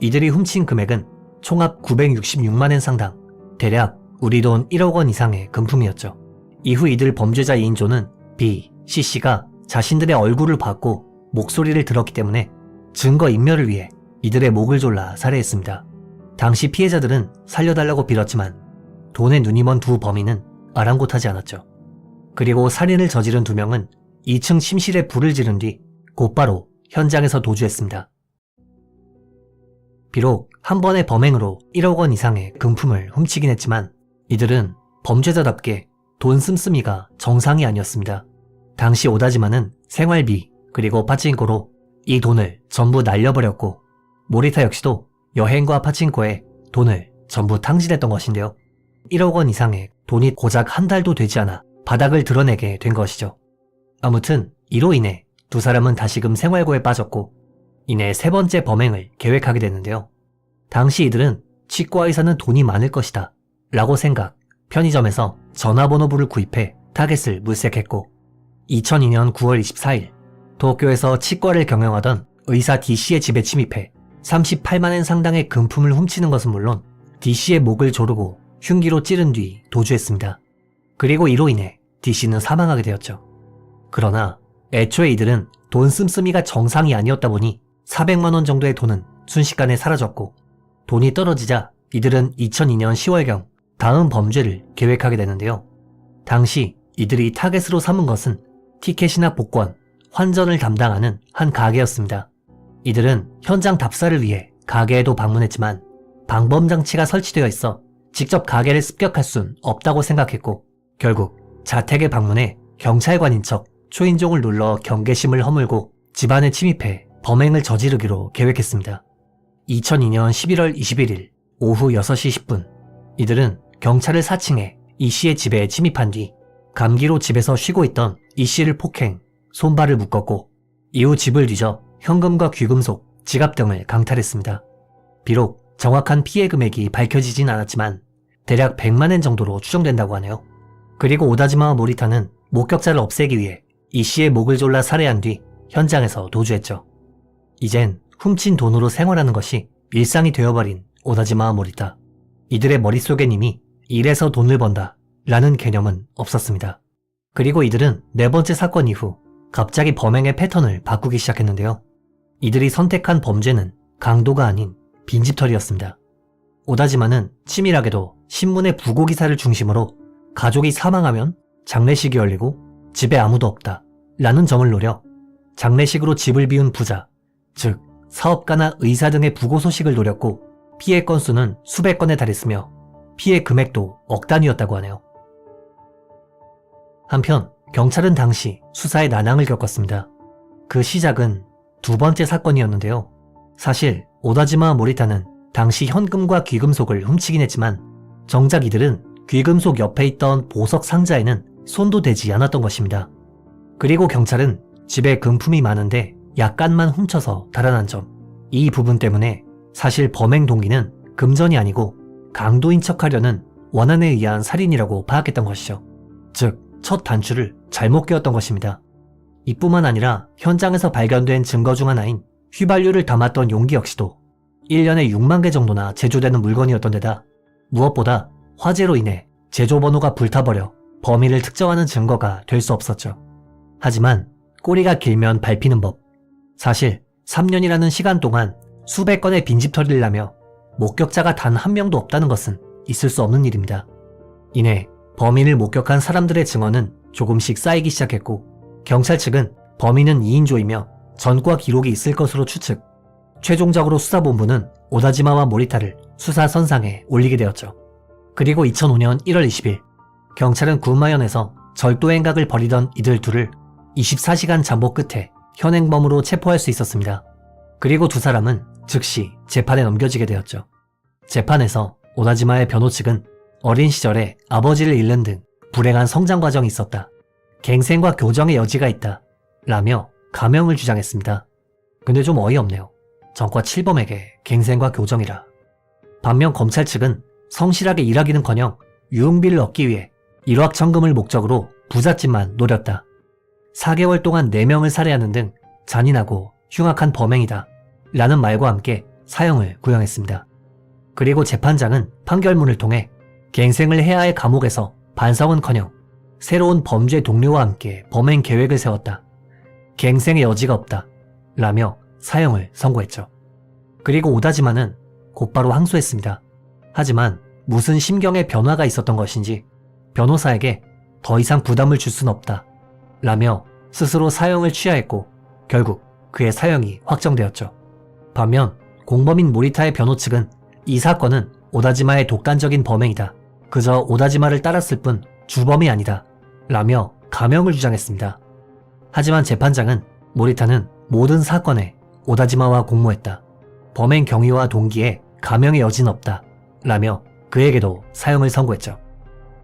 이들이 훔친 금액은 총합 966만엔 상당, 대략 우리 돈 1억 원 이상의 금품이었죠. 이후 이들 범죄자 2인조는 B, C씨가 자신들의 얼굴을 봤고 목소리를 들었기 때문에 증거 인멸을 위해 이들의 목을 졸라 살해했습니다. 당시 피해자들은 살려달라고 빌었지만 돈에 눈이 먼 두 범인은 아랑곳하지 않았죠. 그리고 살인을 저지른 두 명은 2층 침실에 불을 지른 뒤 곧바로 현장에서 도주했습니다. 비록 한 번의 범행으로 1억 원 이상의 금품을 훔치긴 했지만 이들은 범죄자답게 돈 씀씀이가 정상이 아니었습니다. 당시 오다지마는 생활비 그리고 파친코로 이 돈을 전부 날려버렸고 모리타 역시도 여행과 파친코에 돈을 전부 탕진했던 것인데요. 1억 원 이상의 돈이 고작 한 달도 되지 않아 바닥을 드러내게 된 것이죠. 아무튼 이로 인해 두 사람은 다시금 생활고에 빠졌고 이내 세 번째 범행을 계획하게 되는데요. 당시 이들은 치과 의사는 돈이 많을 것이다 라고 생각, 편의점에서 전화번호부를 구입해 타겟을 물색했고 2002년 9월 24일 도쿄에서 치과를 경영하던 의사 D씨의 집에 침입해 38만엔 상당의 금품을 훔치는 것은 물론 D씨의 목을 조르고 흉기로 찌른 뒤 도주했습니다. 그리고 이로 인해 D씨는 사망하게 되었죠. 그러나 애초에 이들은 돈 씀씀이가 정상이 아니었다 보니 400만원 정도의 돈은 순식간에 사라졌고, 돈이 떨어지자 이들은 2002년 10월경 다음 범죄를 계획하게 되는데요. 당시 이들이 타겟으로 삼은 것은 티켓이나 복권, 환전을 담당하는 한 가게였습니다. 이들은 현장 답사를 위해 가게에도 방문했지만 방범장치가 설치되어 있어 직접 가게를 습격할 순 없다고 생각했고, 결국 자택에 방문해 경찰관인 척 초인종을 눌러 경계심을 허물고 집안에 침입해 범행을 저지르기로 계획했습니다. 2002년 11월 21일 오후 6시 10분, 이들은 경찰을 사칭해 이 씨의 집에 침입한 뒤 감기로 집에서 쉬고 있던 이 씨를 폭행, 손발을 묶었고 이후 집을 뒤져 현금과 귀금속, 지갑 등을 강탈했습니다. 비록 정확한 피해 금액이 밝혀지진 않았지만 대략 100만엔 정도로 추정된다고 하네요. 그리고 오다지마와 모리타는 목격자를 없애기 위해 이 씨의 목을 졸라 살해한 뒤 현장에서 도주했죠. 이젠 훔친 돈으로 생활하는 것이 일상이 되어버린 오다지마와 모리타. 이들의 머릿속엔 이미 일해서 돈을 번다 라는 개념은 없었습니다. 그리고 이들은 네 번째 사건 이후 갑자기 범행의 패턴을 바꾸기 시작했는데요. 이들이 선택한 범죄는 강도가 아닌 빈집털이였습니다. 오다지마는 치밀하게도 신문의 부고기사를 중심으로 가족이 사망하면 장례식이 열리고 집에 아무도 없다 라는 점을 노려 장례식으로 집을 비운 부자, 즉 사업가나 의사 등의 부고 소식을 노렸고, 피해 건수는 수백 건에 달했으며 피해 금액도 억 단위였다고 하네요. 한편 경찰은 당시 수사에 난항을 겪었습니다. 그 시작은 두 번째 사건이었는데요. 사실 오다지마와 모리타는 당시 현금과 귀금속을 훔치긴 했지만 정작 이들은 귀금속 옆에 있던 보석 상자에는 손도 대지 않았던 것입니다. 그리고 경찰은 집에 금품이 많은데 약간만 훔쳐서 달아난 점, 이 부분 때문에 사실 범행 동기는 금전이 아니고 강도인 척하려는 원한에 의한 살인이라고 파악했던 것이죠. 즉, 첫 단추를 잘못 끼웠던 것입니다. 이뿐만 아니라 현장에서 발견된 증거 중 하나인 휘발유를 담았던 용기 역시도 1년에 6만 개 정도나 제조되는 물건이었던 데다 무엇보다 화재로 인해 제조 번호가 불타버려 범인을 특정하는 증거가 될 수 없었죠. 하지만 꼬리가 길면 밟히는 법. 사실 3년이라는 시간 동안 수백 건의 빈집털이를 하며 목격자가 단 한 명도 없다는 것은 있을 수 없는 일입니다. 이내 범인을 목격한 사람들의 증언은 조금씩 쌓이기 시작했고, 경찰 측은 범인은 2인조이며 전과 기록이 있을 것으로 추측. 최종적으로 수사본부는 오다지마와 모리타를 수사 선상에 올리게 되었죠. 그리고 2005년 1월 20일 경찰은 구마현에서 절도 행각을 벌이던 이들 둘을 24시간 잠복 끝에 현행범으로 체포할 수 있었습니다. 그리고 두 사람은 즉시 재판에 넘겨지게 되었죠. 재판에서 오다지마의 변호 측은 어린 시절에 아버지를 잃는 등 불행한 성장 과정이 있었다, 갱생과 교정의 여지가 있다 라며 가명을 주장했습니다. 근데 좀 어이없네요. 전과 7범에게 갱생과 교정이라. 반면 검찰 측은 성실하게 일하기는커녕 유흥비를 얻기 위해 일확천금을 목적으로 부잣집만 노렸다, 4개월 동안 4명을 살해하는 등 잔인하고 흉악한 범행이다 라는 말과 함께 사형을 구형했습니다. 그리고 재판장은 판결문을 통해 갱생을 해야 할 감옥에서 반성은커녕 새로운 범죄 동료와 함께 범행 계획을 세웠다, 갱생의 여지가 없다 라며 사형을 선고했죠. 그리고 오다지마는 곧바로 항소했습니다. 하지만 무슨 심경의 변화가 있었던 것인지 변호사에게 더 이상 부담을 줄 순 없다 라며 스스로 사형을 취하했고, 결국 그의 사형이 확정되었죠. 반면 공범인 모리타의 변호 측은 이 사건은 오다지마의 독단적인 범행이다, 그저 오다지마를 따랐을 뿐 주범이 아니다 라며 가명을 주장했습니다. 하지만 재판장은 모리타는 모든 사건에 오다지마와 공모했다, 범행 경위와 동기에 가명의 여지는 없다 라며 그에게도 사형을 선고했죠.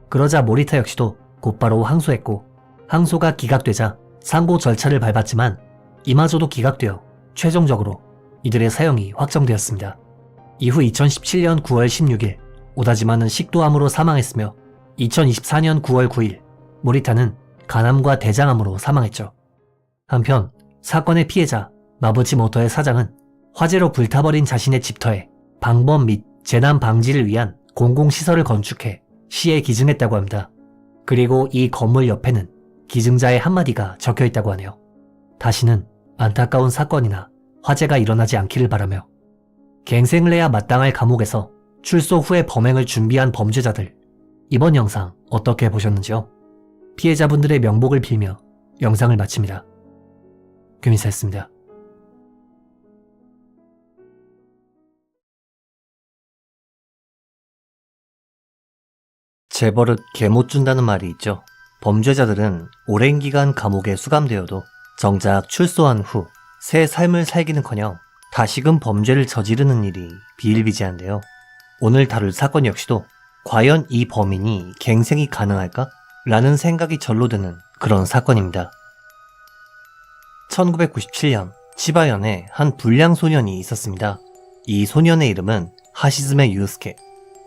그러자 모리타 역시도 곧바로 항소했고, 항소가 기각되자 상고 절차를 밟았지만 이마저도 기각되어 최종적으로 이들의 사형이 확정되었습니다. 이후 2017년 9월 16일 오다지마는 식도암으로 사망했으며 2024년 9월 9일 모리타는 간암과 대장암으로 사망했죠. 한편 사건의 피해자 마부치모토의 사장은 화재로 불타버린 자신의 집터에 방범 및 재난 방지를 위한 공공시설을 건축해 시에 기증했다고 합니다. 그리고 이 건물 옆에는 기증자의 한마디가 적혀있다고 하네요. 다시는 안타까운 사건이나 화재가 일어나지 않기를 바라며 갱생을 해야 마땅할 감옥에서 출소 후에 범행을 준비한 범죄자들, 이번 영상 어떻게 보셨는지요? 피해자분들의 명복을 빌며 영상을 마칩니다. 규민사였습니다. 재벌은 개 못 준다는 말이 있죠. 범죄자들은 오랜 기간 감옥에 수감되어도 정작 출소한 후 새 삶을 살기는커녕 다시금 범죄를 저지르는 일이 비일비재한데요. 오늘 다룰 사건 역시도 과연 이 범인이 갱생이 가능할까? 라는 생각이 절로 드는 그런 사건입니다. 1997년 치바현에 한 불량 소년이 있었습니다. 이 소년의 이름은 하시즈메 유스케.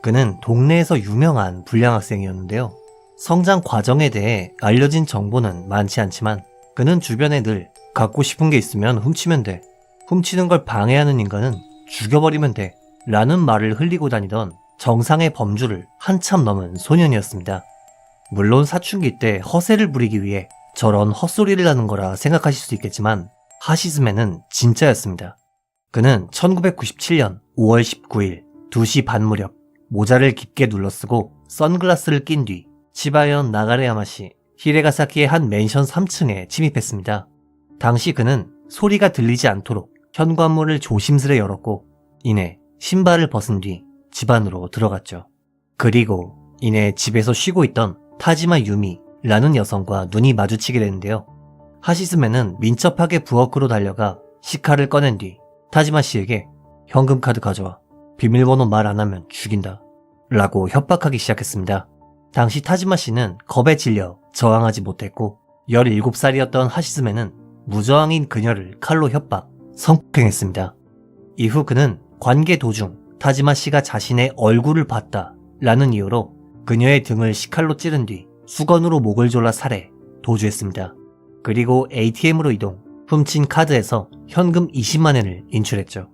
그는 동네에서 유명한 불량 학생이었는데요. 성장 과정에 대해 알려진 정보는 많지 않지만 그는 주변에 늘 갖고 싶은 게 있으면 훔치면 돼. 훔치는 걸 방해하는 인간은 죽여버리면 돼. 라는 말을 흘리고 다니던 정상의 범주를 한참 넘은 소년이었습니다. 물론 사춘기 때 허세를 부리기 위해 저런 헛소리를 하는 거라 생각하실 수 있겠지만 하시즈메는 진짜였습니다. 그는 1997년 5월 19일 2시 반 무렵 모자를 깊게 눌러쓰고 선글라스를 낀 뒤 치바현 나가레야마시 히레가사키의 한 맨션 3층에 침입했습니다. 당시 그는 소리가 들리지 않도록 현관문을 조심스레 열었고 이내 신발을 벗은 뒤 집 안으로 들어갔죠. 그리고 이내 집에서 쉬고 있던 타지마 유미라는 여성과 눈이 마주치게 되는데요. 하시즈메는 민첩하게 부엌으로 달려가 시카를 꺼낸 뒤 타지마 씨에게 현금 카드 가져와. 비밀번호 말 안 하면 죽인다. 라고 협박하기 시작했습니다. 당시 타지마 씨는 겁에 질려 저항하지 못했고 17살이었던 하시즈메는 무저항인 그녀를 칼로 협박, 성폭행했습니다. 이후 그는 관계 도중 타지마 씨가 자신의 얼굴을 봤다 라는 이유로 그녀의 등을 시칼로 찌른 뒤 수건으로 목을 졸라 살해, 도주했습니다. 그리고 ATM으로 이동, 훔친 카드에서 현금 20만 엔을 인출했죠.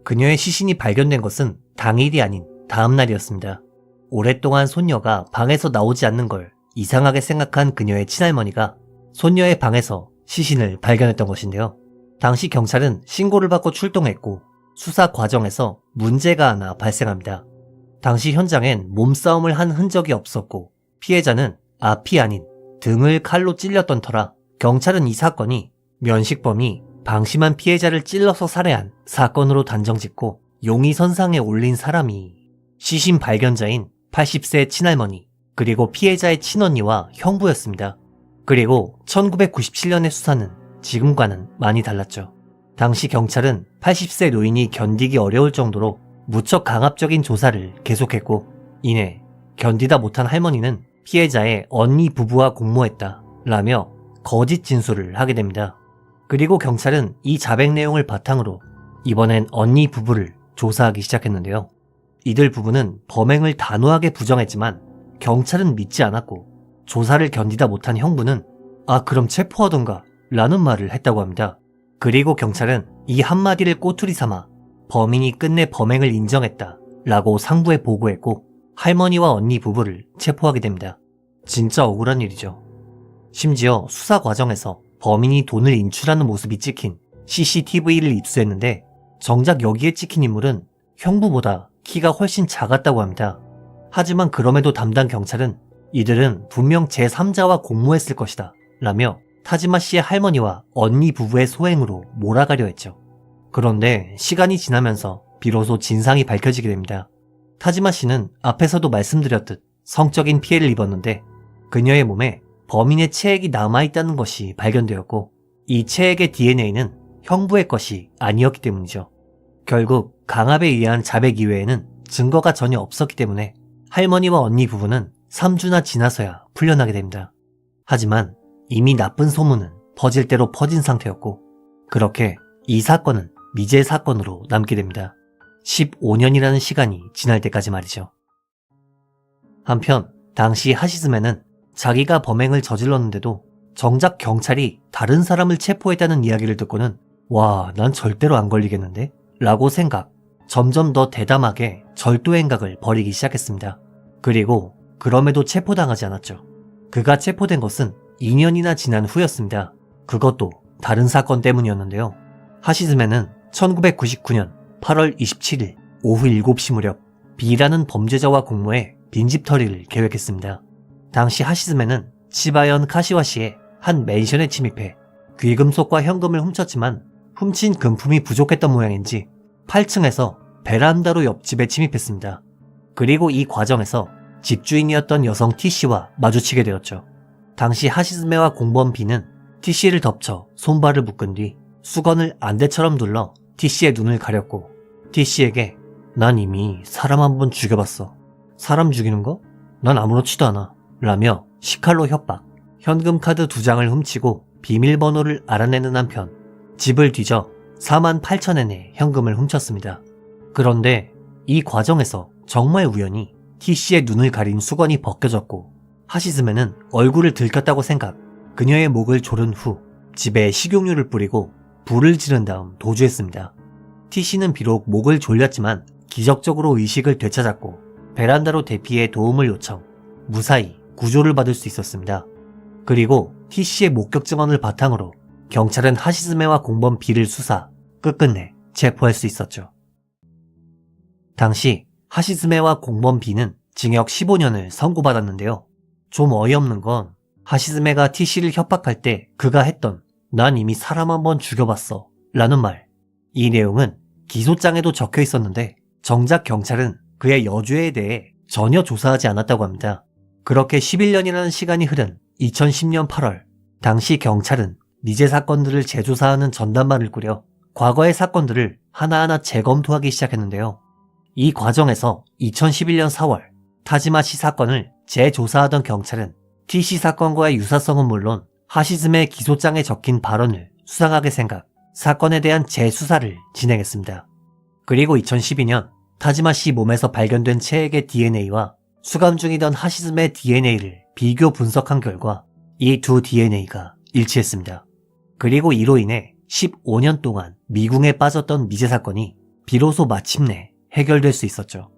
그녀의 시신이 발견된 것은 당일이 아닌 다음날이었습니다. 오랫동안 손녀가 방에서 나오지 않는 걸 이상하게 생각한 그녀의 친할머니가 손녀의 방에서 시신을 발견했던 것인데요. 당시 경찰은 신고를 받고 출동했고 수사 과정에서 문제가 하나 발생합니다. 당시 현장엔 몸싸움을 한 흔적이 없었고 피해자는 앞이 아닌 등을 칼로 찔렸던 터라 경찰은 이 사건이 면식범이 방심한 피해자를 찔러서 살해한 사건으로 단정짓고 용의선상에 올린 사람이 시신 발견자인 80세 친할머니 그리고 피해자의 친언니와 형부였습니다. 그리고 1997년의 수사는 지금과는 많이 달랐죠. 당시 경찰은 80세 노인이 견디기 어려울 정도로 무척 강압적인 조사를 계속했고 이내 견디다 못한 할머니는 피해자의 언니 부부와 공모했다 라며 거짓 진술을 하게 됩니다. 그리고 경찰은 이 자백 내용을 바탕으로 이번엔 언니 부부를 조사하기 시작했는데요. 이들 부부는 범행을 단호하게 부정했지만 경찰은 믿지 않았고 조사를 견디다 못한 형부는 그럼 체포하던가 라는 말을 했다고 합니다. 그리고 경찰은 이 한마디를 꼬투리 삼아 범인이 끝내 범행을 인정했다 라고 상부에 보고했고 할머니와 언니 부부를 체포하게 됩니다. 진짜 억울한 일이죠. 심지어 수사 과정에서 범인이 돈을 인출하는 모습이 찍힌 CCTV를 입수했는데 정작 여기에 찍힌 인물은 형부보다 키가 훨씬 작았다고 합니다. 하지만 그럼에도 담당 경찰은 이들은 분명 제3자와 공모했을 것이다 라며 타지마 씨의 할머니와 언니 부부의 소행으로 몰아가려 했죠. 그런데 시간이 지나면서 비로소 진상이 밝혀지게 됩니다. 타지마 씨는 앞에서도 말씀드렸듯 성적인 피해를 입었는데 그녀의 몸에 범인의 체액이 남아있다는 것이 발견되었고 이 체액의 DNA는 형부의 것이 아니었기 때문이죠. 결국 강압에 의한 자백 이외에는 증거가 전혀 없었기 때문에 할머니와 언니 부부는 3주나 지나서야 풀려나게 됩니다. 하지만 이미 나쁜 소문은 퍼질 대로 퍼진 상태였고 그렇게 이 사건은 미제 사건으로 남게 됩니다. 15년이라는 시간이 지날 때까지 말이죠. 한편 당시 하시즈메는 자기가 범행을 저질렀는데도 정작 경찰이 다른 사람을 체포했다는 이야기를 듣고는 와, 난 절대로 안 걸리겠는데? 라고 생각, 점점 더 대담하게 절도 행각을 벌이기 시작했습니다. 그리고 그럼에도 체포당하지 않았죠. 그가 체포된 것은 2년이나 지난 후였습니다. 그것도 다른 사건 때문이었는데요. 하시즈메는 1999년 8월 27일 오후 7시 무렵 B라는 범죄자와 공모해 빈집털이를 계획했습니다. 당시 하시즈메는 치바현 카시와시의 한 맨션에 침입해 귀금속과 현금을 훔쳤지만 훔친 금품이 부족했던 모양인지 8층에서 베란다로 옆집에 침입했습니다. 그리고 이 과정에서 집주인이었던 여성 T씨와 마주치게 되었죠. 당시 하시즈메와 공범 B는 T씨를 덮쳐 손발을 묶은 뒤 수건을 안대처럼 둘러 T씨의 눈을 가렸고 T씨에게 난 이미 사람 한 번 죽여봤어. 사람 죽이는 거? 난 아무렇지도 않아. 라며 시칼로 협박, 현금 카드 2장을 훔치고 비밀번호를 알아내는 한편 집을 뒤져 48,000엔의 현금을 훔쳤습니다. 그런데 이 과정에서 정말 우연히 T씨의 눈을 가린 수건이 벗겨졌고 하시즈메는 얼굴을 들켰다고 생각, 그녀의 목을 조른 후 집에 식용유를 뿌리고 불을 지른 다음 도주했습니다. T씨는 비록 목을 졸렸지만 기적적으로 의식을 되찾았고 베란다로 대피해 도움을 요청, 무사히 구조를 받을 수 있었습니다. 그리고 T씨의 목격 증언을 바탕으로 경찰은 하시즈메와 공범 B를 수사, 끝끝내 체포할 수 있었죠. 당시 하시즈메와 공범 B는 징역 15년을 선고받았는데요. 좀 어이없는 건 하시즈메가 T씨를 협박할 때 그가 했던 난 이미 사람 한 번 죽여봤어 라는 말. 이 내용은 기소장에도 적혀 있었는데 정작 경찰은 그의 여죄에 대해 전혀 조사하지 않았다고 합니다. 그렇게 11년이라는 시간이 흐른 2010년 8월, 당시 경찰은 미제 사건들을 재조사하는 전담반을 꾸려 과거의 사건들을 하나하나 재검토하기 시작했는데요. 이 과정에서 2011년 4월 타지마시 사건을 재조사하던 경찰은 T씨 사건과의 유사성은 물론 하시즈메의 기소장에 적힌 발언을 수상하게 생각, 사건에 대한 재수사를 진행했습니다. 그리고 2012년 타지마시 몸에서 발견된 체액의 DNA와 수감 중이던 하시즈메의 DNA를 비교 분석한 결과 이 두 DNA가 일치했습니다. 그리고 이로 인해 15년 동안 미궁에 빠졌던 미제 사건이 비로소 마침내 해결될 수 있었죠.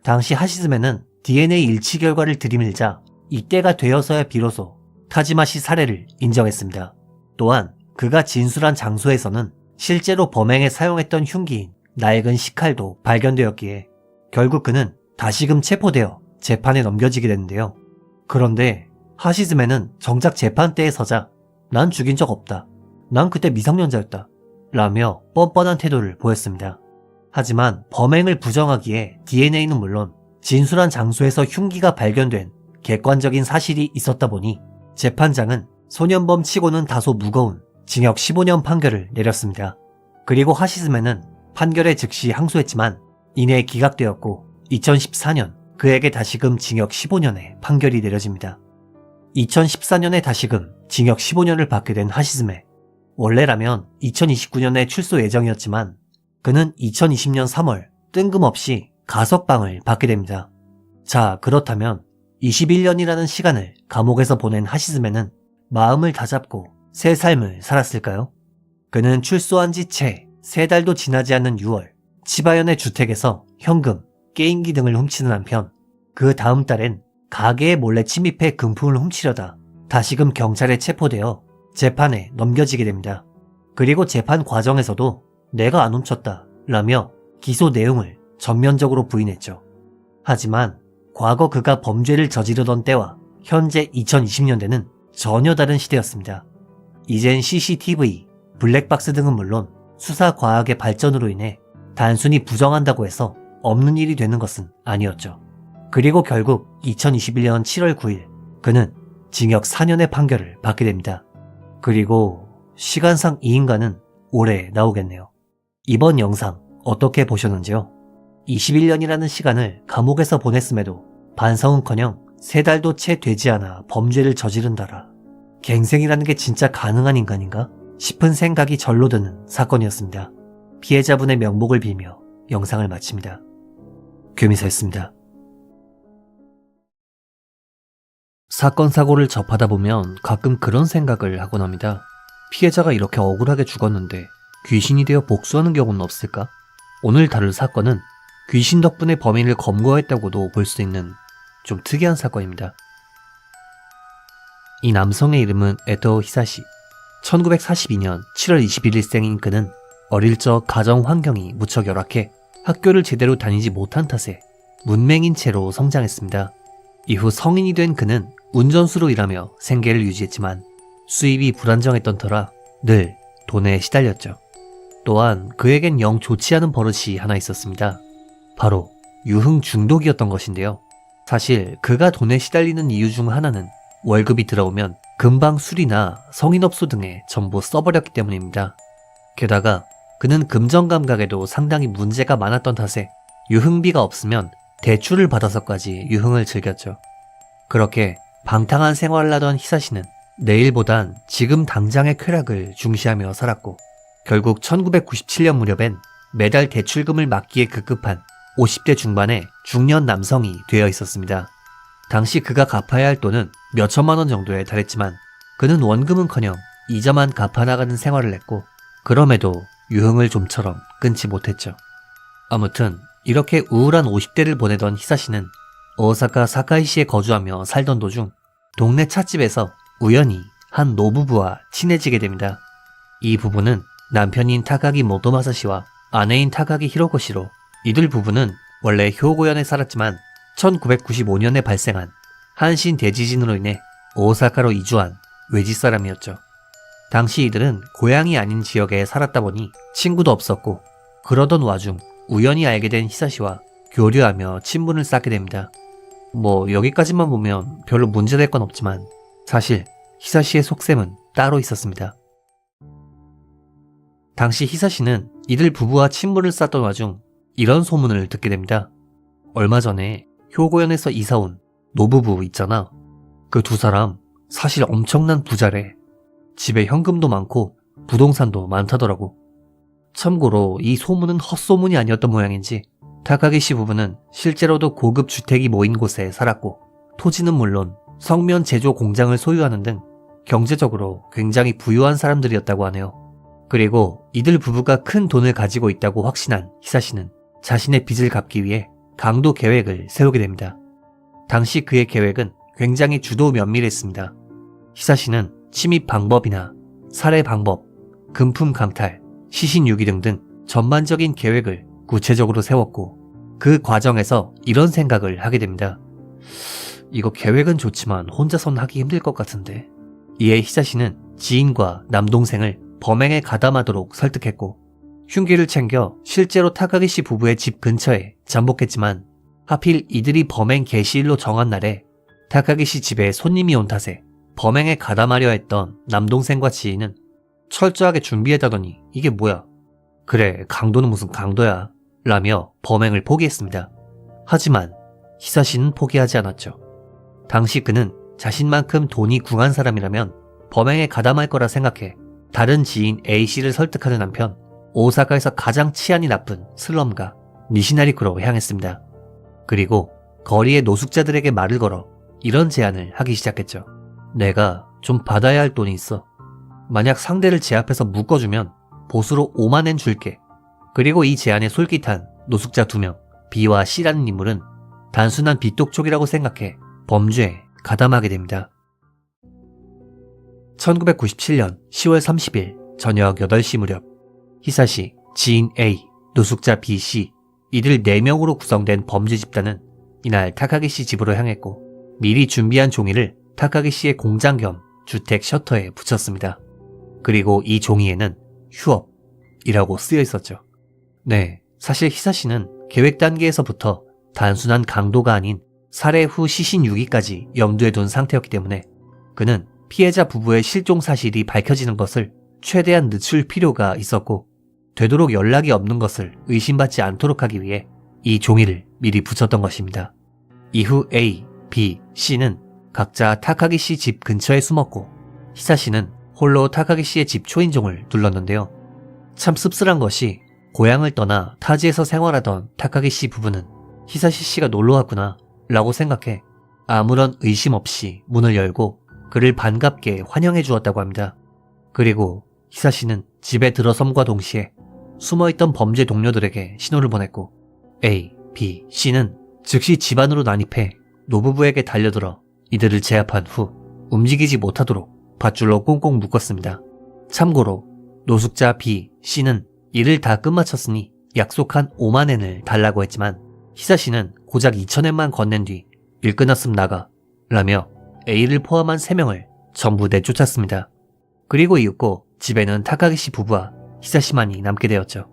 당시 하시즈메는 DNA 일치 결과를 들이밀자 이때가 되어서야 비로소 타지마시 살해를 인정했습니다. 또한 그가 진술한 장소에서는 실제로 범행에 사용했던 흉기인 낡은 식칼도 발견되었기에 결국 그는 다시금 체포되어 재판에 넘겨지게 됐는데요. 그런데 하시즈메는 정작 재판대에 서자 난 죽인 적 없다. 난 그때 미성년자였다. 라며 뻔뻔한 태도를 보였습니다. 하지만 범행을 부정하기에 DNA는 물론 진술한 장소에서 흉기가 발견된 객관적인 사실이 있었다 보니 재판장은 소년범 치고는 다소 무거운 징역 15년 판결을 내렸습니다. 그리고 하시즈메는 판결에 즉시 항소했지만 이내 기각되었고 2014년 그에게 다시금 징역 15년의 판결이 내려집니다. 2014년에 다시금 징역 15년을 받게 된 하시즈메. 원래라면 2029년에 출소 예정이었지만 그는 2020년 3월 뜬금없이 가석방을 받게 됩니다. 자, 그렇다면 21년이라는 시간을 감옥에서 보낸 하시즈메는 마음을 다잡고 새 삶을 살았을까요? 그는 출소한 지 채 3달도 지나지 않는 6월 치바현의 주택에서 현금, 게임기 등을 훔치는 한편 그 다음 달엔 가게에 몰래 침입해 금품을 훔치려다 다시금 경찰에 체포되어 재판에 넘겨지게 됩니다. 그리고 재판 과정에서도 내가 안 훔쳤다 라며 기소 내용을 전면적으로 부인했죠. 하지만 과거 그가 범죄를 저지르던 때와 현재 2020년대는 전혀 다른 시대였습니다. 이젠 CCTV, 블랙박스 등은 물론 수사 과학의 발전으로 인해 단순히 부정한다고 해서 없는 일이 되는 것은 아니었죠. 그리고 결국 2021년 7월 9일 그는 징역 4년의 판결을 받게 됩니다. 그리고 시간상 이 인간은 올해 나오겠네요. 이번 영상 어떻게 보셨는지요? 21년이라는 시간을 감옥에서 보냈음에도 반성은커녕 3달도 채 되지 않아 범죄를 저지른다라. 갱생이라는 게 진짜 가능한 인간인가? 싶은 생각이 절로 드는 사건이었습니다. 피해자분의 명복을 빌며 영상을 마칩니다. 괴미사였습니다. 사건 사고를 접하다 보면 가끔 그런 생각을 하곤 합니다. 피해자가 이렇게 억울하게 죽었는데 귀신이 되어 복수하는 경우는 없을까? 오늘 다룰 사건은 귀신 덕분에 범인을 검거했다고도 볼 수 있는 좀 특이한 사건입니다. 이 남성의 이름은 에토 히사시. 1942년 7월 21일생인 그는 어릴 적 가정 환경이 무척 열악해 학교를 제대로 다니지 못한 탓에 문맹인 채로 성장했습니다. 이후 성인이 된 그는 운전수로 일하며 생계를 유지했지만 수입이 불안정했던 터라 늘 돈에 시달렸죠. 또한 그에겐 영 좋지 않은 버릇이 하나 있었습니다. 바로 유흥 중독이었던 것인데요. 사실 그가 돈에 시달리는 이유 중 하나는 월급이 들어오면 금방 술이나 성인업소 등에 전부 써버렸기 때문입니다. 게다가 그는 금전 감각에도 상당히 문제가 많았던 탓에 유흥비가 없으면 대출을 받아서까지 유흥을 즐겼죠. 그렇게 방탕한 생활을 하던 히사시는 내일보단 지금 당장의 쾌락을 중시하며 살았고 결국 1997년 무렵엔 매달 대출금을 막기에 급급한 50대 중반의 중년 남성이 되어 있었습니다. 당시 그가 갚아야 할 돈은 몇 천만 원 정도에 달했지만 그는 원금은커녕 이자만 갚아나가는 생활을 했고 그럼에도 유흥을 좀처럼 끊지 못했죠. 아무튼 이렇게 우울한 50대를 보내던 히사시는 오사카 사카이시에 거주하며 살던 도중 동네 찻집에서 우연히 한 노부부와 친해지게 됩니다. 이 부부는 남편인 타카기 모토마사시와 아내인 타카기 히로코시로 이들 부부는 원래 효고현에 살았지만 1995년에 발생한 한신 대지진으로 인해 오사카로 이주한 외지 사람이었죠. 당시 이들은 고향이 아닌 지역에 살았다 보니 친구도 없었고 그러던 와중 우연히 알게 된 히사시와 교류하며 친분을 쌓게 됩니다. 여기까지만 보면 별로 문제될 건 없지만 사실 히사시의 속셈은 따로 있었습니다. 당시 히사시는 이들 부부와 친분을 쌓던 와중 이런 소문을 듣게 됩니다. 얼마 전에 효고현에서 이사온 노부부 있잖아. 그 두 사람 사실 엄청난 부자래. 집에 현금도 많고 부동산도 많다더라고. 참고로 이 소문은 헛소문이 아니었던 모양인지 타카기시 부부는 실제로도 고급 주택이 모인 곳에 살았고 토지는 물론 성면 제조 공장을 소유하는 등 경제적으로 굉장히 부유한 사람들이었다고 하네요. 그리고 이들 부부가 큰 돈을 가지고 있다고 확신한 히사시는 자신의 빚을 갚기 위해 강도 계획을 세우게 됩니다. 당시 그의 계획은 굉장히 주도 면밀했습니다. 히사시는 침입 방법이나 살해 방법, 금품 강탈, 시신 유기 등등 전반적인 계획을 구체적으로 세웠고 그 과정에서 이런 생각을 하게 됩니다. 이거 계획은 좋지만 혼자선 하기 힘들 것 같은데. 이에 히사시는 지인과 남동생을 범행에 가담하도록 설득했고 흉기를 챙겨 실제로 타카기시 부부의 집 근처에 잠복했지만 하필 이들이 범행 개시일로 정한 날에 타카기시 집에 손님이 온 탓에 범행에 가담하려 했던 남동생과 지인은 철저하게 준비했다더니 이게 뭐야? 그래, 강도는 무슨 강도야 라며 범행을 포기했습니다. 하지만 히사시는 포기하지 않았죠. 당시 그는 자신만큼 돈이 궁한 사람이라면 범행에 가담할 거라 생각해 다른 지인 A씨를 설득하는 한편 오사카에서 가장 치안이 나쁜 슬럼가 니시나리쿠로 향했습니다. 그리고 거리의 노숙자들에게 말을 걸어 이런 제안을 하기 시작했죠. 내가 좀 받아야 할 돈이 있어. 만약 상대를 제 앞에서 묶어주면 보수로 5만엔 줄게. 그리고 이 제안에 솔깃한 노숙자 2명 B와 C라는 인물은 단순한 빚독촉이라고 생각해 범죄에 가담하게 됩니다. 1997년 10월 30일 저녁 8시 무렵 히사시, 지인 A, 노숙자 B, C 이들 4명으로 구성된 범죄 집단은 이날 타카기시 집으로 향했고 미리 준비한 종이를 타카기시의 공장 겸 주택 셔터에 붙였습니다. 그리고 이 종이에는 휴업이라고 쓰여 있었죠. 네, 사실 히사시는 계획 단계에서부터 단순한 강도가 아닌 살해 후 시신 유기까지 염두에 둔 상태였기 때문에 그는 피해자 부부의 실종 사실이 밝혀지는 것을 최대한 늦출 필요가 있었고 되도록 연락이 없는 것을 의심받지 않도록 하기 위해 이 종이를 미리 붙였던 것입니다. 이후 A, B, C는 각자 타카기시 집 근처에 숨었고 히사시는 홀로 타카기시의 집 초인종을 눌렀는데요. 참 씁쓸한 것이 고향을 떠나 타지에서 생활하던 타카기시 부부는 히사시 씨가 놀러왔구나 라고 생각해 아무런 의심 없이 문을 열고 그를 반갑게 환영해 주었다고 합니다. 그리고 히사시는 집에 들어섬과 동시에 숨어있던 범죄 동료들에게 신호를 보냈고 A, B, C는 즉시 집 안으로 난입해 노부부에게 달려들어 이들을 제압한 후 움직이지 못하도록 밧줄로 꽁꽁 묶었습니다. 참고로 노숙자 B, C는 일을 다 끝마쳤으니 약속한 5만엔을 달라고 했지만 히사시는 고작 2,000엔만 건넨 뒤 일 끝났음 나가 라며 A를 포함한 3명을 전부 내쫓았습니다. 그리고 이윽고 집에는 타카기시 부부와 히사시만이 남게 되었죠.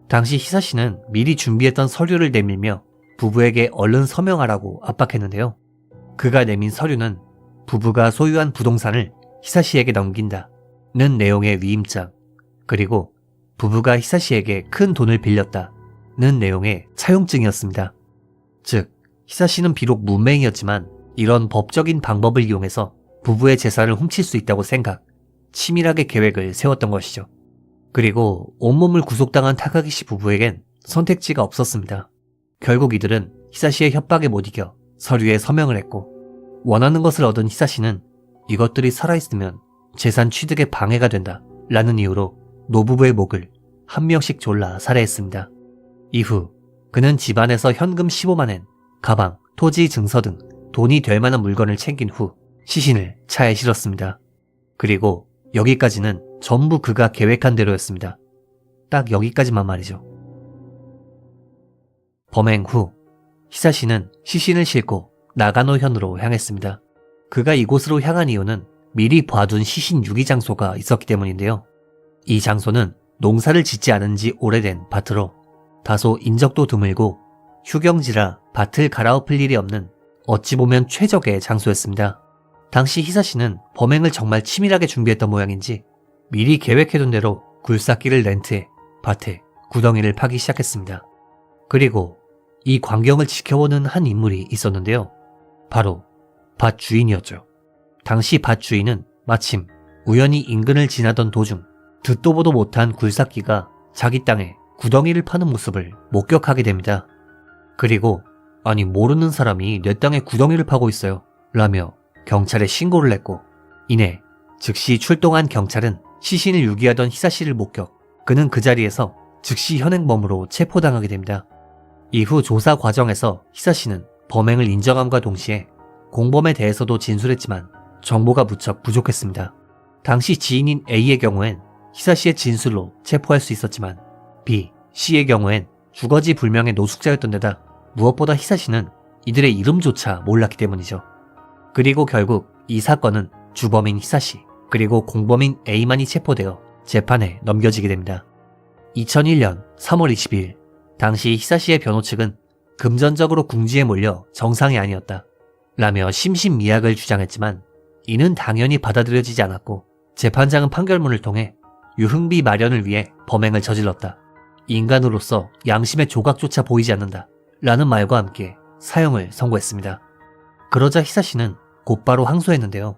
당시 히사시는 미리 준비했던 서류를 내밀며 부부에게 얼른 서명하라고 압박했는데요. 그가 내민 서류는 부부가 소유한 부동산을 히사시에게 넘긴다는 내용의 위임장, 그리고 부부가 히사시에게 큰 돈을 빌렸다는 내용의 차용증이었습니다. 즉, 히사시는 비록 문맹이었지만 이런 법적인 방법을 이용해서 부부의 재산을 훔칠 수 있다고 치밀하게 계획을 세웠던 것이죠. 그리고 온몸을 구속당한 타카기시 부부에겐 선택지가 없었습니다. 결국 이들은 히사시의 협박에 못 이겨 서류에 서명을 했고, 원하는 것을 얻은 히사시는 이것들이 살아있으면 재산 취득에 방해가 된다 라는 이유로 노부부의 목을 한 명씩 졸라 살해했습니다. 이후 그는 집안에서 현금 15만엔, 가방, 토지 증서 등 돈이 될 만한 물건을 챙긴 후 시신을 차에 실었습니다. 그리고 여기까지는 전부 그가 계획한 대로였습니다. 딱 여기까지만 말이죠. 범행 후 히사시는 시신을 싣고 나가노현으로 향했습니다. 그가 이곳으로 향한 이유는 미리 봐둔 시신 유기 장소가 있었기 때문인데요. 이 장소는 농사를 짓지 않은 지 오래된 밭으로 다소 인적도 드물고 휴경지라 밭을 갈아엎을 일이 없는 어찌 보면 최적의 장소였습니다. 당시 히사시는 범행을 정말 치밀하게 준비했던 모양인지 미리 계획해둔 대로 굴삭기를 렌트해 밭에 구덩이를 파기 시작했습니다. 그리고 이 광경을 지켜보는 한 인물이 있었는데요. 바로 밭 주인이었죠. 당시 밭 주인은 마침 우연히 인근을 지나던 도중 듣도 보도 못한 굴삭기가 자기 땅에 구덩이를 파는 모습을 목격하게 됩니다. 그리고 아니 모르는 사람이 내 땅에 구덩이를 파고 있어요 라며 경찰에 신고를 했고, 이내 즉시 출동한 경찰은 시신을 유기하던 히사시를 목격, 그는 그 자리에서 즉시 현행범으로 체포당하게 됩니다. 이후 조사 과정에서 히사시는 범행을 인정함과 동시에 공범에 대해서도 진술했지만 정보가 무척 부족했습니다. 당시 지인인 A의 경우엔 히사시의 진술로 체포할 수 있었지만 B, C의 경우엔 주거지 불명의 노숙자였던 데다 무엇보다 히사시는 이들의 이름조차 몰랐기 때문이죠. 그리고 결국 이 사건은 주범인 히사시 그리고 공범인 A만이 체포되어 재판에 넘겨지게 됩니다. 2001년 3월 22일 당시 히사시의 변호 측은 금전적으로 궁지에 몰려 정상이 아니었다 라며 심신미약을 주장했지만 이는 당연히 받아들여지지 않았고, 재판장은 판결문을 통해 유흥비 마련을 위해 범행을 저질렀다, 인간으로서 양심의 조각조차 보이지 않는다 라는 말과 함께 사형을 선고했습니다. 그러자 히사시는 곧바로 항소했는데요.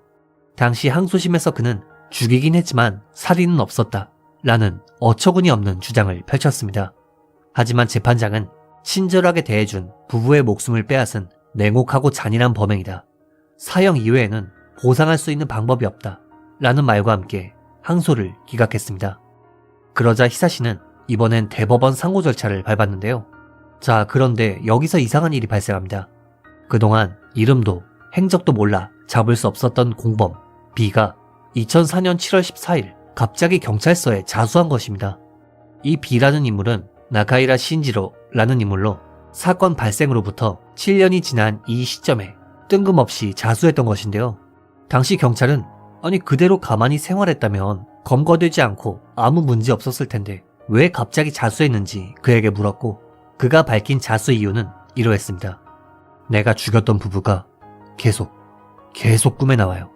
당시 항소심에서 그는 죽이긴 했지만 살인은 없었다 라는 어처구니 없는 주장을 펼쳤습니다. 하지만 재판장은 친절하게 대해준 부부의 목숨을 빼앗은 냉혹하고 잔인한 범행이다, 사형 이외에는 보상할 수 있는 방법이 없다 라는 말과 함께 항소를 기각했습니다. 그러자 히사시는 이번엔 대법원 상고 절차를 밟았는데요. 자, 그런데 여기서 이상한 일이 발생합니다. 그동안 이름도 행적도 몰라 잡을 수 없었던 공범 B가 2004년 7월 14일 갑자기 경찰서에 자수한 것입니다. 이 B라는 인물은 나카이라 신지로라는 인물로 사건 발생으로부터 7년이 지난 이 시점에 뜬금없이 자수했던 것인데요. 당시 경찰은 아니 그대로 가만히 생활했다면 검거되지 않고 아무 문제 없었을 텐데 왜 갑자기 자수했는지 그에게 물었고, 그가 밝힌 자수 이유는 이러했습니다. 내가 죽였던 부부가 계속 꿈에 나와요.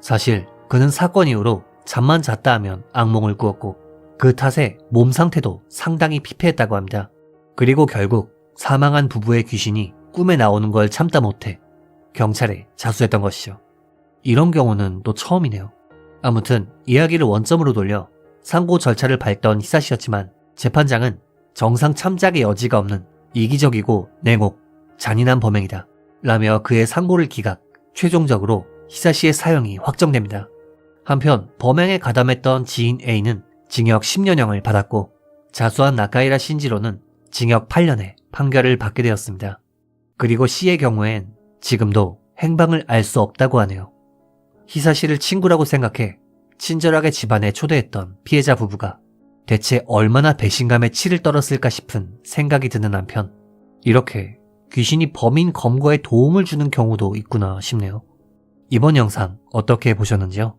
사실 그는 사건 이후로 잠만 잤다 하면 악몽을 꾸었고 그 탓에 몸 상태도 상당히 피폐했다고 합니다. 그리고 결국 사망한 부부의 귀신이 꿈에 나오는 걸 참다 못해 경찰에 자수했던 것이죠. 이런 경우는 또 처음이네요. 아무튼 이야기를 원점으로 돌려 상고 절차를 밟던 히사시였지만 재판장은 정상 참작의 여지가 없는 이기적이고 냉혹, 잔인한 범행이다 라며 그의 상고를 기각, 최종적으로 히사시의 사형이 확정됩니다. 한편 범행에 가담했던 지인 A는 징역 10년형을 받았고 자수한 나카이라 신지로는 징역 8년의 판결을 받게 되었습니다. 그리고 C의 경우엔 지금도 행방을 알 수 없다고 하네요. 히사시를 친구라고 생각해 친절하게 집안에 초대했던 피해자 부부가 대체 얼마나 배신감에 치를 떨었을까 싶은 생각이 드는 한편 이렇게 귀신이 범인 검거에 도움을 주는 경우도 있구나 싶네요. 이번 영상 어떻게 보셨는지요?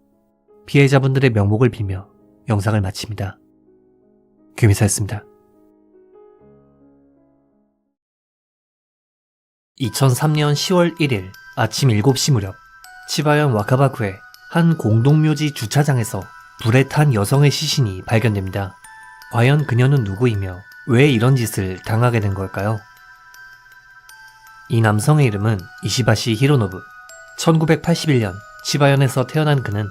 피해자분들의 명복을 빌며 영상을 마칩니다. 규미사였습니다. 2003년 10월 1일 아침 7시 무렵 치바현 와카바쿠의 한 공동묘지 주차장에서 불에 탄 여성의 시신이 발견됩니다. 과연 그녀는 누구이며 왜 이런 짓을 당하게 된 걸까요? 이 남성의 이름은 이시바시 히로노부. 1981년 치바현에서 태어난 그는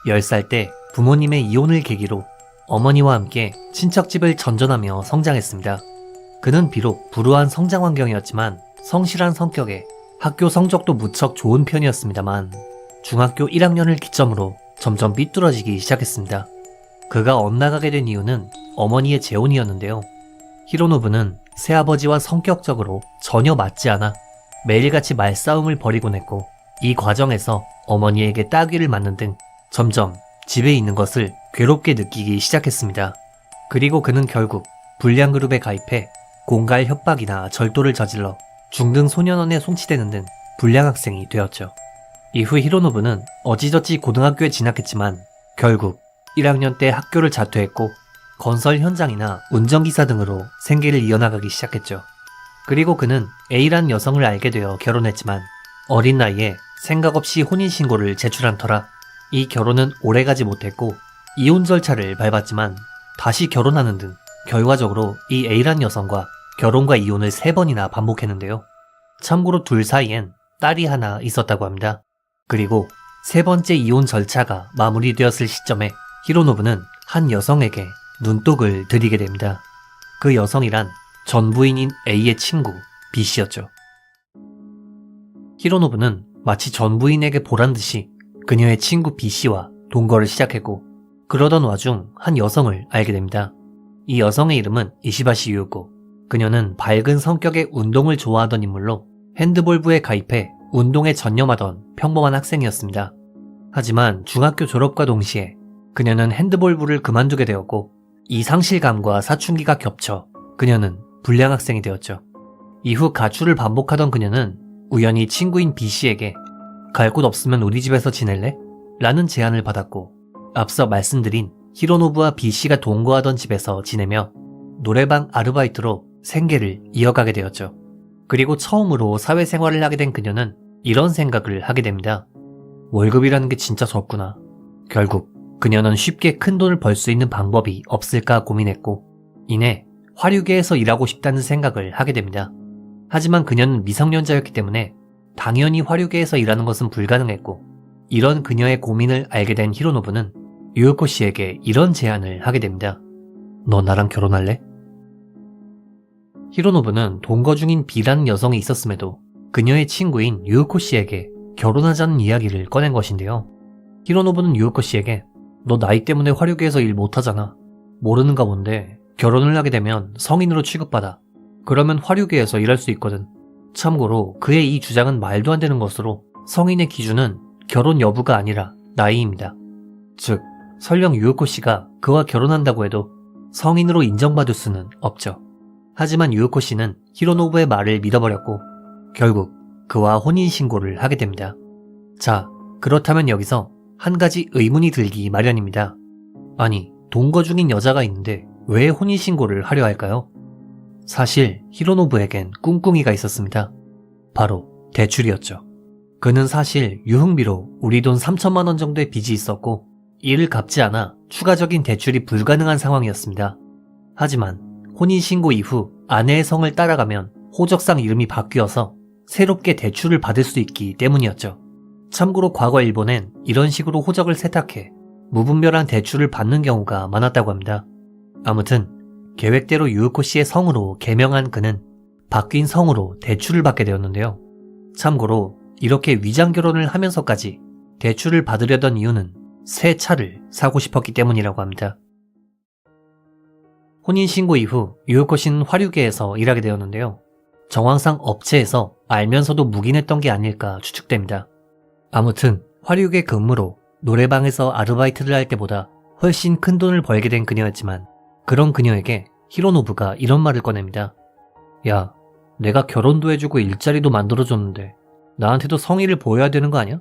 10살 때 부모님의 이혼을 계기로 어머니와 함께 친척집을 전전하며 성장했습니다. 그는 비록 불우한 성장 환경이었지만 성실한 성격에 학교 성적도 무척 좋은 편이었습니다만 중학교 1학년을 기점으로 점점 삐뚤어지기 시작했습니다. 그가 엇나가게 된 이유는 어머니의 재혼이었는데요. 히로노부는 새아버지와 성격적으로 전혀 맞지 않아 매일같이 말싸움을 벌이곤 했고 이 과정에서 어머니에게 따귀를 맞는 등 점점 집에 있는 것을 괴롭게 느끼기 시작했습니다. 그리고 그는 결국 불량그룹에 가입해 공갈 협박이나 절도를 저질러 중등 소년원에 송치되는 등 불량학생이 되었죠. 이후 히로노부는 어지저지 고등학교에 진학했지만 결국 1학년 때 학교를 자퇴했고 건설 현장이나 운전기사 등으로 생계를 이어나가기 시작했죠. 그리고 그는 A란 여성을 알게 되어 결혼했지만 어린 나이에 생각 없이 혼인신고를 제출한 터라 이 결혼은 오래가지 못했고 이혼 절차를 밟았지만 다시 결혼하는 등 결과적으로 이 A란 여성과 결혼과 이혼을 3번이나 반복했는데요. 참고로 둘 사이엔 딸이 하나 있었다고 합니다. 그리고 3번째 이혼 절차가 마무리되었을 시점에 히로노부는 한 여성에게 눈독을 들이게 됩니다. 그 여성이란 전 부인인 A의 친구 B씨였죠. 히로노부는 마치 전 부인에게 보란듯이 그녀의 친구 B씨와 동거를 시작했고 그러던 와중 한 여성을 알게 됩니다. 이 여성의 이름은 이시바시 유우고. 그녀는 밝은 성격의 운동을 좋아하던 인물로 핸드볼부에 가입해 운동에 전념하던 평범한 학생이었습니다. 하지만 중학교 졸업과 동시에 그녀는 핸드볼부를 그만두게 되었고 이 상실감과 사춘기가 겹쳐 그녀는 불량 학생이 되었죠. 이후 가출을 반복하던 그녀는 우연히 친구인 B씨에게 갈 곳 없으면 우리 집에서 지낼래? 라는 제안을 받았고 앞서 말씀드린 히로노부와 B씨가 동거하던 집에서 지내며 노래방 아르바이트로 생계를 이어가게 되었죠. 그리고 처음으로 사회생활을 하게 된 그녀는 이런 생각을 하게 됩니다. 월급이라는 게 진짜 적구나. 결국 그녀는 쉽게 큰 돈을 벌 수 있는 방법이 없을까 고민했고 이내 화류계에서 일하고 싶다는 생각을 하게 됩니다. 하지만 그녀는 미성년자였기 때문에 당연히 화류계에서 일하는 것은 불가능했고 이런 그녀의 고민을 알게 된 히로노부는 유우코 씨에게 이런 제안을 하게 됩니다. 너 나랑 결혼할래? 히로노부는 동거 중인 B라는 여성이 있었음에도 그녀의 친구인 유우코 씨에게 결혼하자는 이야기를 꺼낸 것인데요. 히로노부는 유우코 씨에게 너 나이 때문에 화류계에서 일 못하잖아. 모르는가 본데 결혼을 하게 되면 성인으로 취급받아. 그러면 화류계에서 일할 수 있거든. 참고로 그의 이 주장은 말도 안 되는 것으로 성인의 기준은 결혼 여부가 아니라 나이입니다. 즉 설령 유우코 씨가 그와 결혼한다고 해도 성인으로 인정받을 수는 없죠. 하지만 유우코 씨는 히로노부의 말을 믿어버렸고 결국 그와 혼인신고를 하게 됩니다. 자, 그렇다면 여기서 한 가지 의문이 들기 마련입니다. 아니, 동거 중인 여자가 있는데 왜 혼인신고를 하려 할까요? 사실 히로노부에겐 꿍꿍이가 있었습니다. 바로 대출이었죠. 그는 사실 유흥비로 우리 돈 3천만 원 정도의 빚이 있었고 이를 갚지 않아 추가적인 대출이 불가능한 상황이었습니다. 하지만 혼인신고 이후 아내의 성을 따라가면 호적상 이름이 바뀌어서 새롭게 대출을 받을 수 있기 때문이었죠. 참고로 과거 일본엔 이런 식으로 호적을 세탁해 무분별한 대출을 받는 경우가 많았다고 합니다. 아무튼 계획대로 유우코 씨의 성으로 개명한 그는 바뀐 성으로 대출을 받게 되었는데요. 참고로 이렇게 위장 결혼을 하면서까지 대출을 받으려던 이유는 새 차를 사고 싶었기 때문이라고 합니다. 혼인신고 이후 유우코 씨는 화류계에서 일하게 되었는데요. 정황상 업체에서 알면서도 묵인했던 게 아닐까 추측됩니다. 아무튼 화류계 근무로 노래방에서 아르바이트를 할 때보다 훨씬 큰 돈을 벌게 된 그녀였지만 그런 그녀에게 히로노부가 이런 말을 꺼냅니다. 야, 내가 결혼도 해주고 일자리도 만들어줬는데 나한테도 성의를 보여야 되는 거 아니야?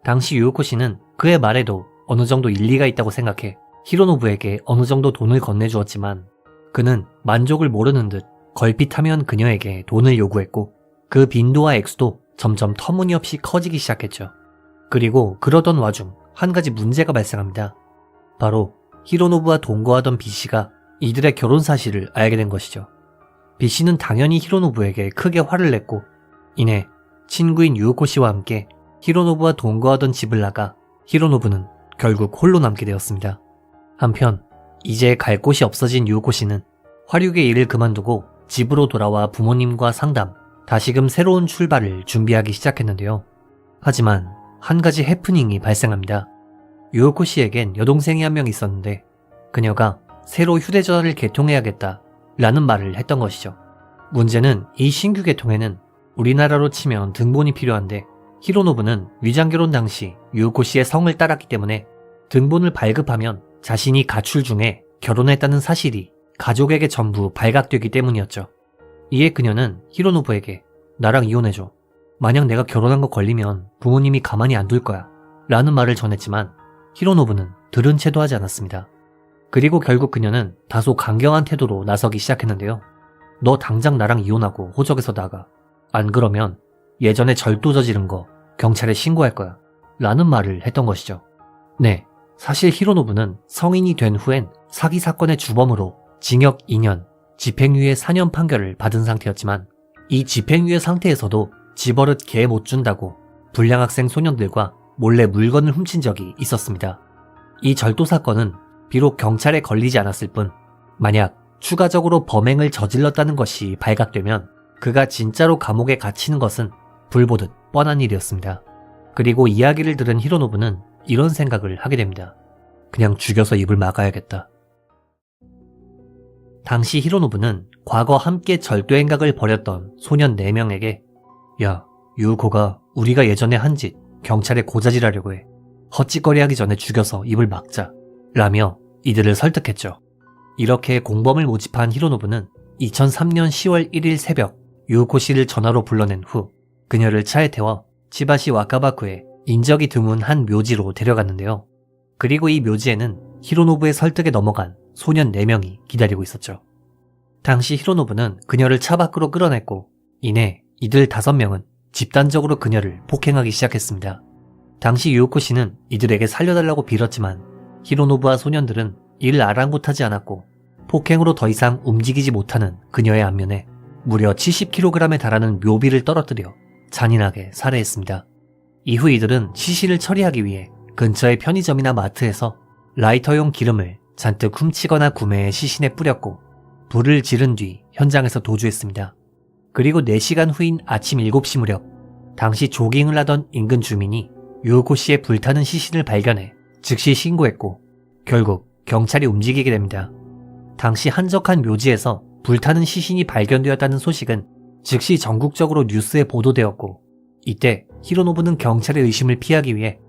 당시 유우코 씨는 그의 말에도 어느 정도 일리가 있다고 생각해 히로노부에게 어느 정도 돈을 건네주었지만 그는 만족을 모르는 듯 걸핏하면 그녀에게 돈을 요구했고 그 빈도와 액수도 점점 터무니없이 커지기 시작했죠. 그리고 그러던 와중 한 가지 문제가 발생합니다. 바로 히로노부와 동거하던 B씨가 이들의 결혼 사실을 알게 된 것이죠. B씨는 당연히 히로노부에게 크게 화를 냈고 이내 친구인 유우코 씨와 함께 히로노부와 동거하던 집을 나가 히로노부는 결국 홀로 남게 되었습니다. 한편 이제 갈 곳이 없어진 유우코 씨는 화류계 일을 그만두고 집으로 돌아와 부모님과 상담, 다시금 새로운 출발을 준비하기 시작했는데요. 하지만 한 가지 해프닝이 발생합니다. 유우코 씨에겐 여동생이 한 명 있었는데 그녀가 새로 휴대전화를 개통해야겠다 라는 말을 했던 것이죠. 문제는 이 신규 개통에는 우리나라로 치면 등본이 필요한데 히로노부는 위장결혼 당시 유우코 씨의 성을 따랐기 때문에 등본을 발급하면 자신이 가출 중에 결혼했다는 사실이 가족에게 전부 발각되기 때문이었죠. 이에 그녀는 히로노부에게 나랑 이혼해줘. 만약 내가 결혼한 거 걸리면 부모님이 가만히 안 둘 거야 라는 말을 전했지만 히로노부는 들은 채도 하지 않았습니다. 그리고 결국 그녀는 다소 강경한 태도로 나서기 시작했는데요. 너 당장 나랑 이혼하고 호적에서 나가. 안 그러면 예전에 절도 저지른 거 경찰에 신고할 거야 라는 말을 했던 것이죠. 네, 사실 히로노부는 성인이 된 후엔 사기 사건의 주범으로 징역 2년, 집행유예 4년 판결을 받은 상태였지만 이 집행유예 상태에서도 집버릇 개 못 준다고 불량학생 소년들과 몰래 물건을 훔친 적이 있었습니다. 이 절도 사건은 비록 경찰에 걸리지 않았을 뿐 만약 추가적으로 범행을 저질렀다는 것이 발각되면 그가 진짜로 감옥에 갇히는 것은 불보듯 뻔한 일이었습니다. 그리고 이야기를 들은 히로노부는 이런 생각을 하게 됩니다. 그냥 죽여서 입을 막아야겠다. 당시 히로노부는 과거 함께 절도 행각을 벌였던 소년 4명에게 야, 유우코가 우리가 예전에 한 짓 경찰에 고자질하려고 해. 헛짓거리하기 전에 죽여서 입을 막자 라며 이들을 설득했죠. 이렇게 공범을 모집한 히로노부는 2003년 10월 1일 새벽 유우코 씨를 전화로 불러낸 후 그녀를 차에 태워 치바시 와카바쿠의 인적이 드문 한 묘지로 데려갔는데요. 그리고 이 묘지에는 히로노부의 설득에 넘어간 소년 4명이 기다리고 있었죠. 당시 히로노부는 그녀를 차 밖으로 끌어냈고 이내 이들 5명은 집단적으로 그녀를 폭행하기 시작했습니다. 당시 유우코 씨는 이들에게 살려달라고 빌었지만 히로노부와 소년들은 이를 아랑곳하지 않았고 폭행으로 더 이상 움직이지 못하는 그녀의 안면에 무려 70kg에 달하는 묘비를 떨어뜨려 잔인하게 살해했습니다. 이후 이들은 시신을 처리하기 위해 근처의 편의점이나 마트에서 라이터용 기름을 잔뜩 훔치거나 구매해 시신에 뿌렸고 불을 지른 뒤 현장에서 도주했습니다. 그리고 4시간 후인 아침 7시 무렵 당시 조깅을 하던 인근 주민이 유우코 씨의 불타는 시신을 발견해 즉시 신고했고 결국 경찰이 움직이게 됩니다. 당시 한적한 묘지에서 불타는 시신이 발견되었다는 소식은 즉시 전국적으로 뉴스에 보도되었고 이때 히로노부는 경찰의 의심을 피하기 위해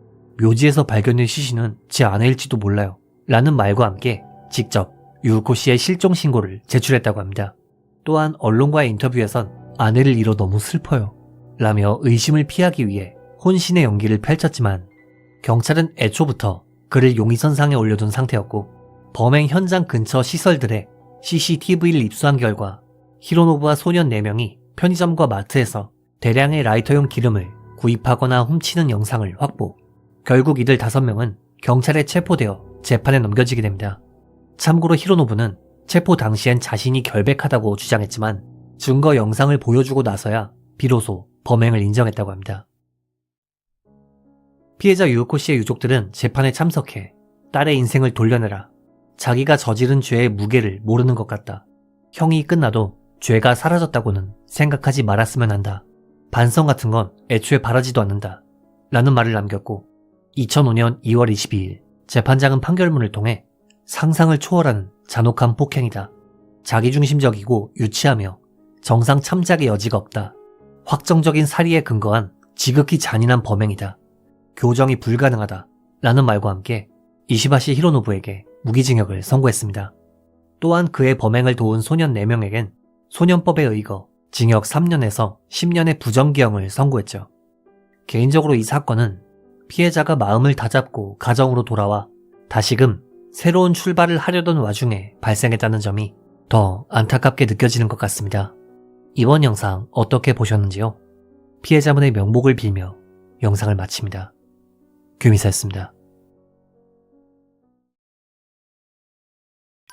묘지에서 발견된 시신은 제 아내일지도 몰라요 라는 말과 함께 직접 유우코 씨의 실종 신고를 제출했다고 합니다. 또한 언론과의 인터뷰에선 아내를 잃어 너무 슬퍼요 라며 의심을 피하기 위해 혼신의 연기를 펼쳤지만 경찰은 애초부터 그를 용의선상에 올려둔 상태였고 범행 현장 근처 시설들의 CCTV를 입수한 결과 히로노부와 소년 4명이 편의점과 마트에서 대량의 라이터용 기름을 구입하거나 훔치는 영상을 확보. 결국 이들 5명은 경찰에 체포되어 재판에 넘겨지게 됩니다. 참고로 히로노부는 체포 당시엔 자신이 결백하다고 주장했지만 증거 영상을 보여주고 나서야 비로소 범행을 인정했다고 합니다. 피해자 유우코 씨의 유족들은 재판에 참석해 딸의 인생을 돌려내라. 자기가 저지른 죄의 무게를 모르는 것 같다. 형이 끝나도 죄가 사라졌다고는 생각하지 말았으면 한다. 반성 같은 건 애초에 바라지도 않는다 라는 말을 남겼고 2005년 2월 22일 재판장은 판결문을 통해 상상을 초월하는 잔혹한 폭행이다. 자기중심적이고 유치하며 정상 참작의 여지가 없다. 확정적인 사리에 근거한 지극히 잔인한 범행이다. 교정이 불가능하다. 라는 말과 함께 이시바시 히로노부에게 무기징역을 선고했습니다. 또한 그의 범행을 도운 소년 4명에겐 소년법에 의거 징역 3년에서 10년의 부정기형을 선고했죠. 개인적으로 이 사건은 피해자가 마음을 다잡고 가정으로 돌아와 다시금 새로운 출발을 하려던 와중에 발생했다는 점이 더 안타깝게 느껴지는 것 같습니다. 이번 영상 어떻게 보셨는지요? 피해자분의 명복을 빌며 영상을 마칩니다. 규미사였습니다.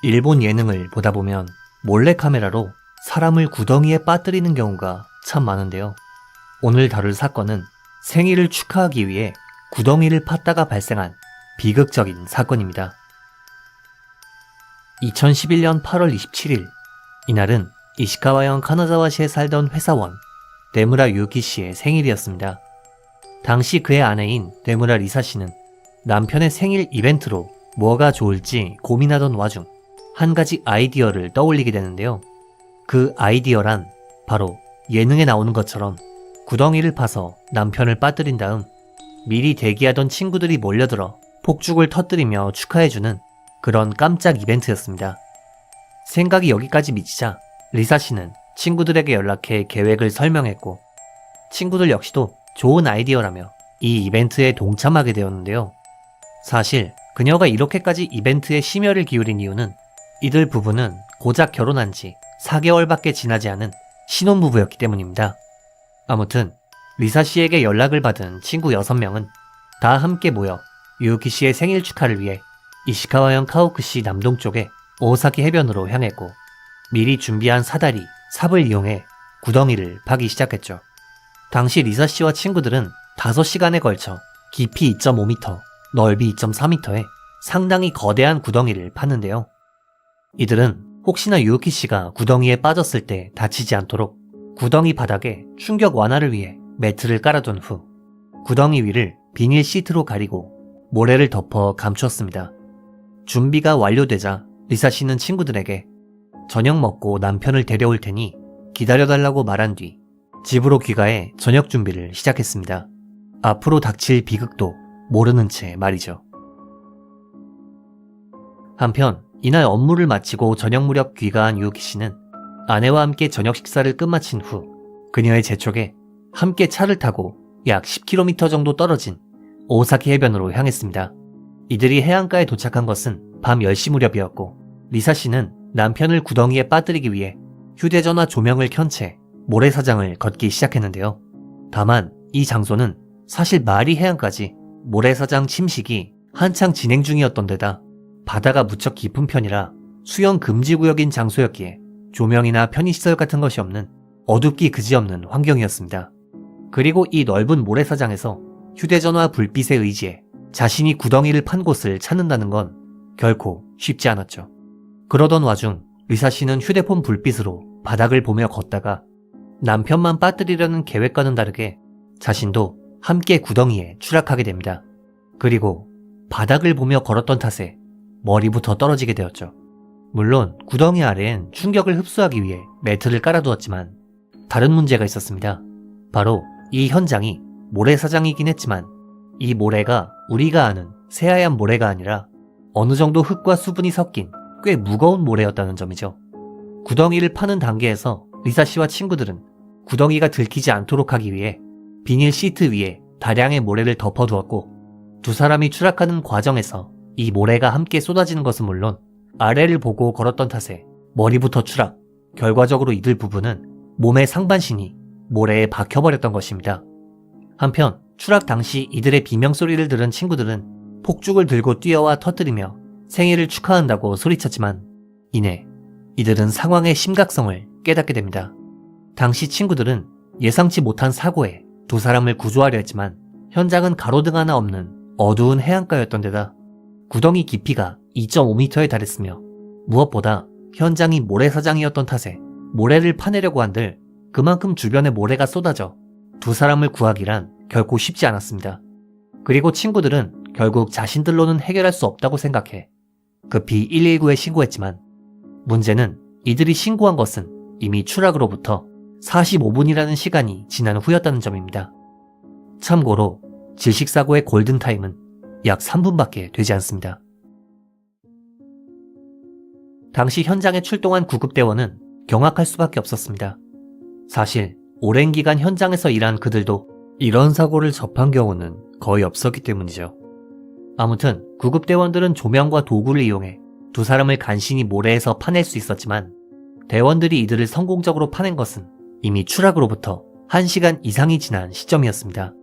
일본 예능을 보다 보면 몰래카메라로 사람을 구덩이에 빠뜨리는 경우가 참 많은데요. 오늘 다룰 사건은 생일을 축하하기 위해 구덩이를 팠다가 발생한 비극적인 사건입니다. 2011년 8월 27일, 이날은 이시카와현 카나자와시에 살던 회사원 뇌무라 유키 씨의 생일이었습니다. 당시 그의 아내인 뇌무라 리사 씨는 남편의 생일 이벤트로 뭐가 좋을지 고민하던 와중 한 가지 아이디어를 떠올리게 되는데요. 그 아이디어란 바로 예능에 나오는 것처럼 구덩이를 파서 남편을 빠뜨린 다음 미리 대기하던 친구들이 몰려들어 폭죽을 터뜨리며 축하해주는 그런 깜짝 이벤트였습니다. 생각이 여기까지 미치자 리사 씨는 친구들에게 연락해 계획을 설명했고 친구들 역시도 좋은 아이디어라며 이 이벤트에 동참하게 되었는데요. 사실 그녀가 이렇게까지 이벤트에 심혈을 기울인 이유는 이들 부부는 고작 결혼한 지 4개월밖에 지나지 않은 신혼부부였기 때문입니다. 아무튼 리사 씨에게 연락을 받은 친구 6명은 다 함께 모여 유키 씨의 생일 축하를 위해 이시카와현 카오쿠시 남동쪽의 오사키 해변으로 향했고 미리 준비한 사다리, 삽을 이용해 구덩이를 파기 시작했죠. 당시 리사 씨와 친구들은 5시간에 걸쳐 깊이 2.5m, 넓이 2.4m의 상당히 거대한 구덩이를 팠는데요. 이들은 혹시나 유키 씨가 구덩이에 빠졌을 때 다치지 않도록 구덩이 바닥에 충격 완화를 위해 매트를 깔아둔 후 구덩이 위를 비닐 시트로 가리고 모래를 덮어 감추었습니다. 준비가 완료되자 리사 씨는 친구들에게 저녁 먹고 남편을 데려올 테니 기다려달라고 말한 뒤 집으로 귀가해 저녁 준비를 시작했습니다. 앞으로 닥칠 비극도 모르는 채 말이죠. 한편 이날 업무를 마치고 저녁 무렵 귀가한 유키 씨는 아내와 함께 저녁 식사를 끝마친 후 그녀의 재촉에 함께 차를 타고 약 10km 정도 떨어진 오사키 해변으로 향했습니다. 이들이 해안가에 도착한 것은 밤 10시 무렵이었고 리사 씨는 남편을 구덩이에 빠뜨리기 위해 휴대전화 조명을 켠 채 모래사장을 걷기 시작했는데요. 다만 이 장소는 사실 마리 해안까지 모래사장 침식이 한창 진행 중이었던 데다 바다가 무척 깊은 편이라 수영 금지구역인 장소였기에 조명이나 편의시설 같은 것이 없는 어둡기 그지없는 환경이었습니다. 그리고 이 넓은 모래사장에서 휴대전화 불빛에 의지해 자신이 구덩이를 판 곳을 찾는다는 건 결코 쉽지 않았죠. 그러던 와중 리사 씨는 휴대폰 불빛으로 바닥을 보며 걷다가 남편만 빠뜨리려는 계획과는 다르게 자신도 함께 구덩이에 추락하게 됩니다. 그리고 바닥을 보며 걸었던 탓에 머리부터 떨어지게 되었죠. 물론 구덩이 아래엔 충격을 흡수하기 위해 매트를 깔아두었지만 다른 문제가 있었습니다. 바로 이 현장이 모래사장이긴 했지만 이 모래가 우리가 아는 새하얀 모래가 아니라 어느 정도 흙과 수분이 섞인 꽤 무거운 모래였다는 점이죠. 구덩이를 파는 단계에서 리사 씨와 친구들은 구덩이가 들키지 않도록 하기 위해 비닐 시트 위에 다량의 모래를 덮어두었고 두 사람이 추락하는 과정에서 이 모래가 함께 쏟아지는 것은 물론 아래를 보고 걸었던 탓에 머리부터 추락, 결과적으로 이들 부부는 몸의 상반신이 모래에 박혀버렸던 것입니다. 한편 추락 당시 이들의 비명소리를 들은 친구들은 폭죽을 들고 뛰어와 터뜨리며 생일을 축하한다고 소리쳤지만 이내 이들은 상황의 심각성을 깨닫게 됩니다. 당시 친구들은 예상치 못한 사고에 두 사람을 구조하려 했지만 현장은 가로등 하나 없는 어두운 해안가였던 데다 구덩이 깊이가 2.5m에 달했으며 무엇보다 현장이 모래사장이었던 탓에 모래를 파내려고 한들 그만큼 주변에 모래가 쏟아져 두 사람을 구하기란 결코 쉽지 않았습니다. 그리고 친구들은 결국 자신들로는 해결할 수 없다고 생각해 급히 119에 신고했지만 문제는 이들이 신고한 것은 이미 추락으로부터 45분이라는 시간이 지난 후였다는 점입니다. 참고로 질식사고의 골든타임은 약 3분밖에 되지 않습니다. 당시 현장에 출동한 구급대원은 경악할 수밖에 없었습니다. 사실 오랜 기간 현장에서 일한 그들도 이런 사고를 접한 경우는 거의 없었기 때문이죠. 아무튼 구급대원들은 조명과 도구를 이용해 두 사람을 간신히 모래에서 파낼 수 있었지만 대원들이 이들을 성공적으로 파낸 것은 이미 추락으로부터 1시간 이상이 지난 시점이었습니다.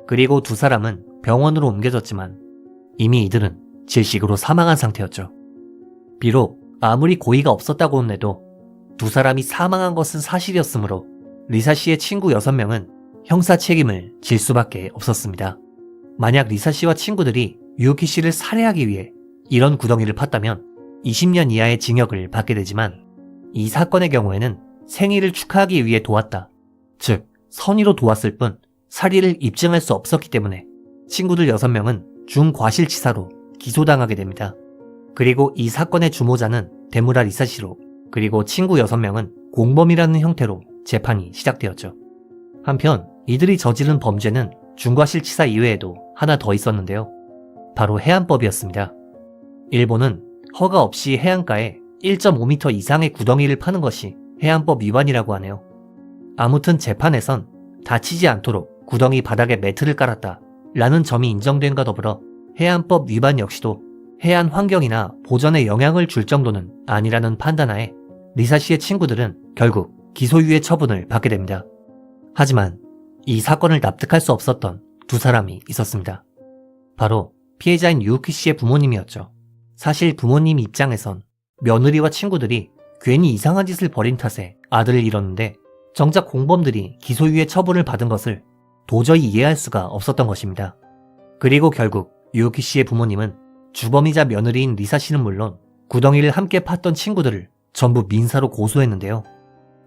그리고 두 사람은 병원으로 옮겨졌지만 이미 이들은 질식으로 사망한 상태였죠. 비록 아무리 고의가 없었다고는 해도 두 사람이 사망한 것은 사실이었으므로 리사 씨의 친구 6명은 형사 책임을 질 수밖에 없었습니다. 만약 리사 씨와 친구들이 유우키 씨를 살해하기 위해 이런 구덩이를 팠다면 20년 이하의 징역을 받게 되지만 이 사건의 경우에는 생일을 축하하기 위해 도왔다. 즉, 선의로 도왔을 뿐 살인을 입증할 수 없었기 때문에 친구들 6명은 중과실치사로 기소당하게 됩니다. 그리고 이 사건의 주모자는 데무라 리사 씨로 그리고 친구 6명은 공범이라는 형태로 재판이 시작되었죠. 한편 이들이 저지른 범죄는 중과실치사 이외에도 하나 더 있었는데요. 바로 해안법이었습니다. 일본은 허가 없이 해안가에 1.5m 이상의 구덩이를 파는 것이 해안법 위반이라고 하네요. 아무튼 재판에선 다치지 않도록 구덩이 바닥에 매트를 깔았다 라는 점이 인정된과 더불어 해안법 위반 역시도 해안 환경이나 보전에 영향을 줄 정도는 아니라는 판단하에 리사 씨의 친구들은 결국 기소유예 처분을 받게 됩니다. 하지만 이 사건을 납득할 수 없었던 두 사람이 있었습니다. 바로 피해자인 유우키 씨의 부모님이었죠. 사실 부모님 입장에선 며느리와 친구들이 괜히 이상한 짓을 벌인 탓에 아들을 잃었는데 정작 공범들이 기소유예 처분을 받은 것을 도저히 이해할 수가 없었던 것입니다. 그리고 결국 유우키 씨의 부모님은 주범이자 며느리인 리사 씨는 물론 구덩이를 함께 팠던 친구들을 전부 민사로 고소했는데요.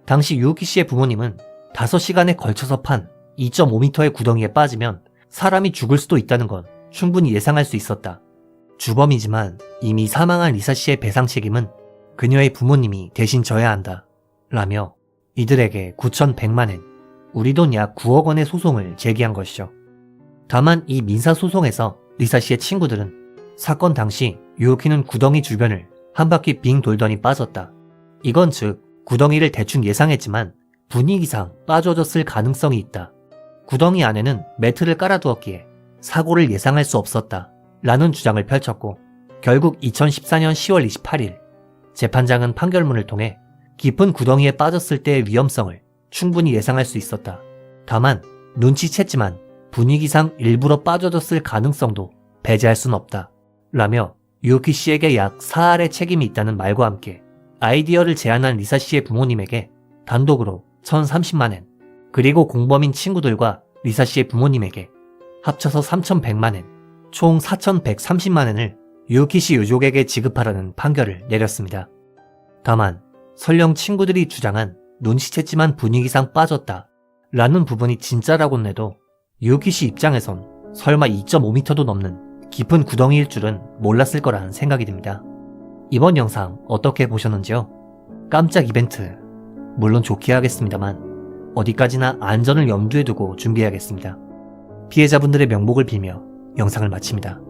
당시 유우키 씨의 부모님은 5시간에 걸쳐서 판 2.5m의 구덩이에 빠지면 사람이 죽을 수도 있다는 건 충분히 예상할 수 있었다. 주범이지만 이미 사망한 리사 씨의 배상 책임은 그녀의 부모님이 대신 져야 한다. 라며 이들에게 9,100만엔, 우리 돈 약 9억 원의 소송을 제기한 것이죠. 다만 이 민사소송에서 리사 씨의 친구들은 사건 당시 유우키는 구덩이 주변을 한 바퀴 빙 돌더니 빠졌다. 이건 즉 구덩이를 대충 예상했지만 분위기상 빠져졌을 가능성이 있다. 구덩이 안에는 매트를 깔아두었기에 사고를 예상할 수 없었다. 라는 주장을 펼쳤고 결국 2014년 10월 28일 재판장은 판결문을 통해 깊은 구덩이에 빠졌을 때의 위험성을 충분히 예상할 수 있었다. 다만 눈치챘지만 분위기상 일부러 빠져졌을 가능성도 배제할 순 없다. 라며 유우키 씨에게 약 4할의 책임이 있다는 말과 함께 아이디어를 제안한 리사 씨의 부모님에게 단독으로 1,030만엔, 그리고 공범인 친구들과 리사 씨의 부모님에게 합쳐서 3,100만엔, 총 4,130만엔을 유우키 씨 유족에게 지급하라는 판결을 내렸습니다. 다만 설령 친구들이 주장한 눈치챘지만 분위기상 빠졌다 라는 부분이 진짜라고는 해도 유우키 씨 입장에선 설마 2.5m도 넘는 깊은 구덩이일 줄은 몰랐을 거란 생각이 듭니다. 이번 영상 어떻게 보셨는지요? 깜짝 이벤트 물론 좋게 하겠습니다만 어디까지나 안전을 염두에 두고 준비해야겠습니다. 피해자분들의 명복을 빌며 영상을 마칩니다.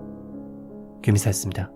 규미사였습니다.